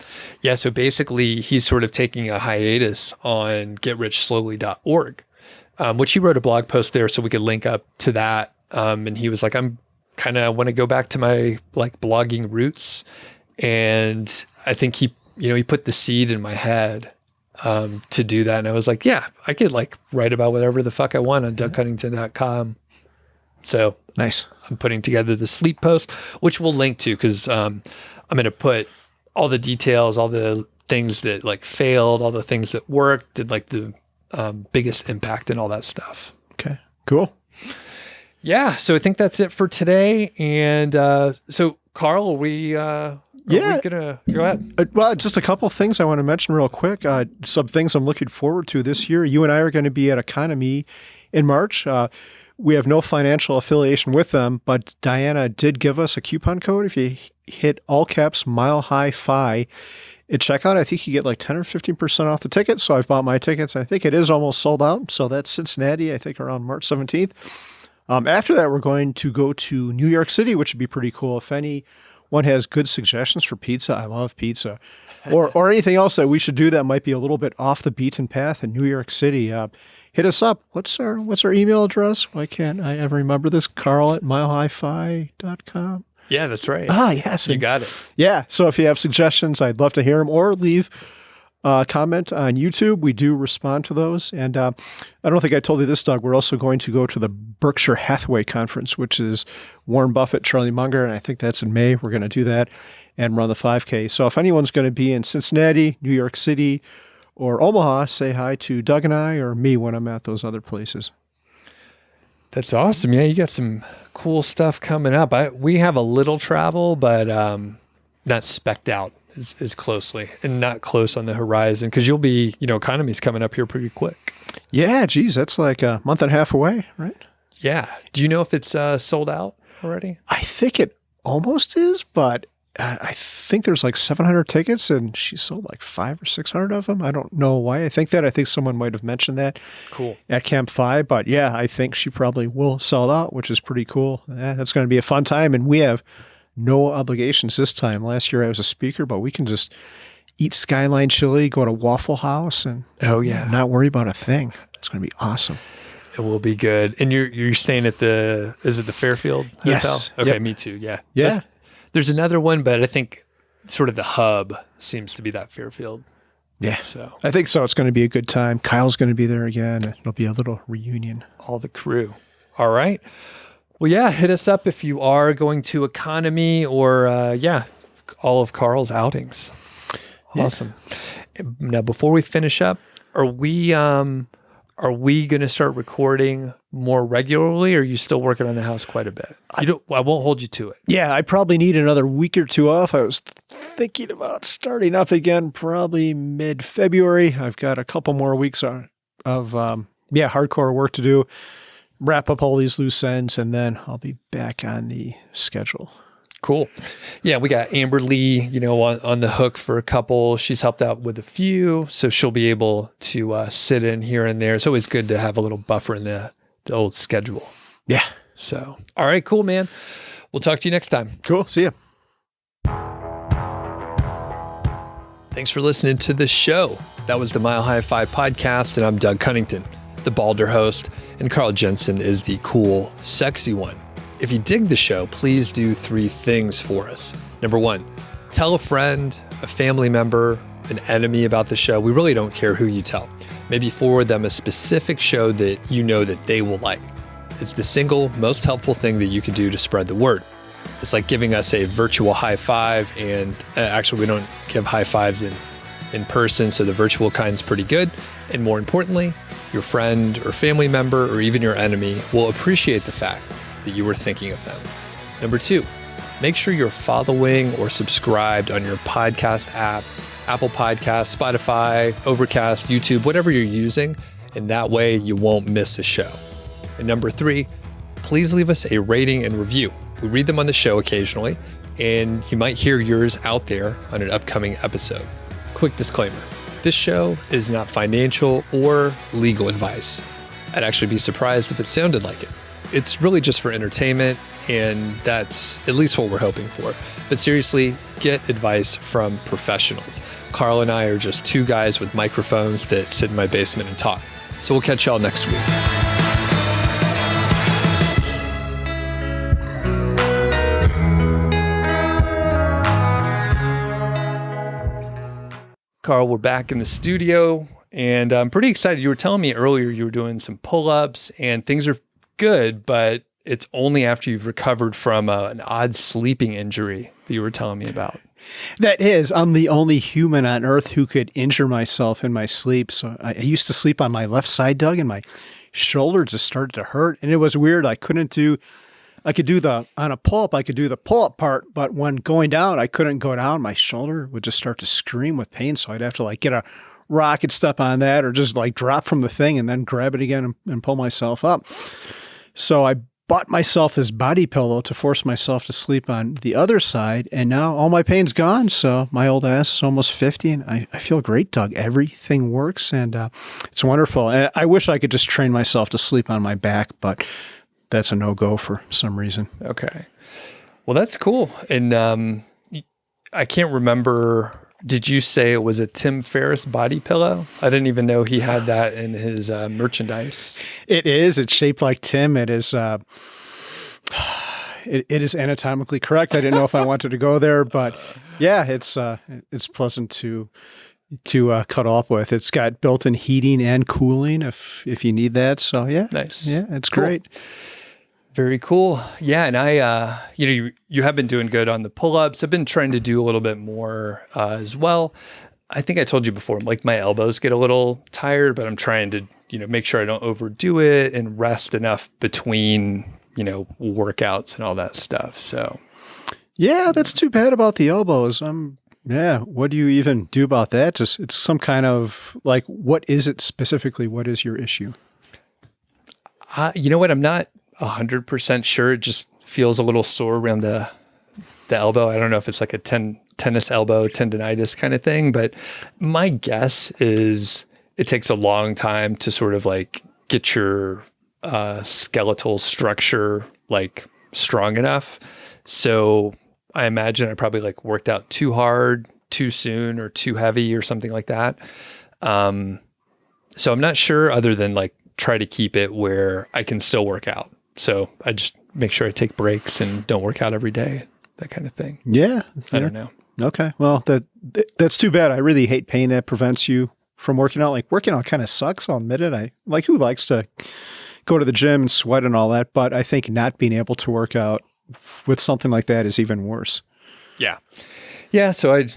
Yeah. So basically, he's sort of taking a hiatus on getrichslowly.org, which he wrote a blog post there, so we could link up to that. And he was like, I'm kind of want to go back to my blogging roots. And I think he put the seed in my head to do that. And I was like, yeah, I could write about whatever the fuck I want on DougCunnington.com. So nice. I'm putting together the sleep post, which we'll link to, because I'm going to put all the details, all the things that failed, all the things that worked, did the biggest impact and all that stuff. Okay, cool. Yeah. So I think that's it for today. And so Carl, are we gonna go ahead? Well, just a couple of things I want to mention real quick. Some things I'm looking forward to this year. You and I are going to be at EconoMe in March. We have no financial affiliation with them, but Diana did give us a coupon code. If you hit all caps MileHighFi at checkout, I think you get 10 or 15% off the ticket. So I've bought my tickets. I think it is almost sold out. So that's Cincinnati, I think around March 17th. After that, we're going to go to New York City, which would be pretty cool. If anyone has good suggestions for pizza, I love pizza, or anything else that we should do that might be a little bit off the beaten path in New York City, hit us up. What's our email address? Why can't I ever remember this? Carl at milehighfi.com. Yeah, that's right. Yes. You got it. Yeah. So if you have suggestions, I'd love to hear them, or leave a comment on YouTube. We do respond to those. And I don't think I told you this, Doug. We're also going to go to the Berkshire Hathaway Conference, which is Warren Buffett, Charlie Munger, and I think that's in May. We're going to do that and run the 5K. So if anyone's going to be in Cincinnati, New York City, or Omaha, say hi to Doug and I, or me when I'm at those other places. That's awesome. Yeah, you got some cool stuff coming up. We have a little travel, but not specced out as closely, and not close on the horizon, because you'll be, EconoMe's coming up here pretty quick. Yeah, geez, that's like a month and a half away, right? Yeah. Do you know if it's sold out already? I think it almost is, but I think there's 700 tickets, and she sold 500 or 600 of them. I don't know why I think that. I think someone might have mentioned that. Cool. At Camp 5. But yeah, I think she probably will sell out, which is pretty cool. Yeah, that's going to be a fun time. And we have no obligations this time. Last year I was a speaker, but we can just eat Skyline chili, go to Waffle House, and not worry about a thing. It's going to be awesome. It will be good. And you're staying at is it the Fairfield Hotel? Yes. Okay, Yep. Me too. Yeah. Yeah. There's another one, but I think sort of the hub seems to be that Fairfield. Yeah. So I think so. It's going to be a good time. Kyle's going to be there again. It'll be a little reunion. All the crew. All right. Well, yeah, hit us up if you are going to EconoMe or, all of Carl's outings. Awesome. Yeah. Now, before we finish up, are we going to start recording more regularly, or are you still working on the house quite a bit? I won't hold you to it. Yeah, I probably need another week or two off. I was thinking about starting up again probably mid-February. I've got a couple more weeks of hardcore work to do, wrap up all these loose ends, and then I'll be back on the schedule. Cool. Yeah, we got Amber Lee, on the hook for a couple. She's helped out with a few, so she'll be able to sit in here and there. It's always good to have a little buffer in the old schedule. Yeah. So, all right, cool, man. We'll talk to you next time. Cool. See ya. Thanks for listening to the show. That was the Mile High Fi podcast, and I'm Doug Cunnington, the balder host, and Carl Jensen is the cool, sexy one. If you dig the show, please do 3 things for us. Number 1, tell a friend, a family member, an enemy about the show. We really don't care who you tell. Maybe forward them a specific show that you know that they will like. It's the single most helpful thing that you can do to spread the word. It's like giving us a virtual high five, and actually we don't give high fives in person, so the virtual kind's pretty good. And more importantly, your friend or family member or even your enemy will appreciate the fact that you were thinking of them. Number 2, make sure you're following or subscribed on your podcast app, Apple Podcasts, Spotify, Overcast, YouTube, whatever you're using. And that way you won't miss a show. And number 3, please leave us a rating and review. We read them on the show occasionally, and you might hear yours out there on an upcoming episode. Quick disclaimer, this show is not financial or legal advice. I'd actually be surprised if it sounded like it. It's really just for entertainment, and that's at least what we're hoping for. But seriously, get advice from professionals. Carl and I are just 2 guys with microphones that sit in my basement and talk. So we'll catch y'all next week. Carl, we're back in the studio, and I'm pretty excited. You were telling me earlier you were doing some pull-ups, and things are good, but it's only after you've recovered from an odd sleeping injury that you were telling me about. That is, I'm the only human on earth who could injure myself in my sleep. So I used to sleep on my left side, Doug, and my shoulder just started to hurt. And it was weird. On a pull-up, I could do the pull-up part, but when going down, I couldn't go down. My shoulder would just start to scream with pain. So I'd have to get a rocket step on that or just drop from the thing and then grab it again and pull myself up. So I bought myself this body pillow to force myself to sleep on the other side, and now all my pain's gone. So my old ass is almost 50, and I feel great, Doug. Everything works, and it's wonderful. And I wish I could just train myself to sleep on my back, but that's a no-go for some reason. Okay. Well, that's cool. And I can't remember, did you say it was a Tim Ferriss body pillow? I didn't even know he had that in his merchandise. It is. It's shaped like Tim. It is. It is anatomically correct. I didn't know if I wanted to go there, but yeah, it's pleasant to cut off with. It's got built-in heating and cooling if you need that. So yeah, nice. Yeah, it's cool. Great. Very cool. Yeah, and I, you have been doing good on the pull-ups. I've been trying to do a little bit more as well. I think I told you before, my elbows get a little tired, but I'm trying to, make sure I don't overdo it and rest enough between, workouts and all that stuff. So, yeah, that's too bad about the elbows. Yeah. What do you even do about that? Just, it's some kind of what is it specifically? What is your issue? You know what? I'm not 100% sure. It just feels a little sore around the elbow. I don't know if it's like a tennis elbow tendonitis kind of thing, but my guess is it takes a long time to sort of get your skeletal structure strong enough. So I imagine I probably worked out too hard, too soon, or too heavy or something like that. So I'm not sure, other than try to keep it where I can still work out. So I just make sure I take breaks and don't work out every day, that kind of thing. Yeah. I don't know. Okay. Well, that's too bad. I really hate pain that prevents you from working out. Working out kind of sucks. I'll admit it. Who likes to go to the gym and sweat and all that? But I think not being able to work out with something like that is even worse. Yeah. Yeah. So I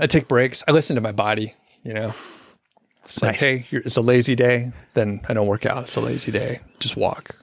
take breaks. I listen to my body, It's nice. Hey, it's a lazy day. Then I don't work out. It's a lazy day. Just walk.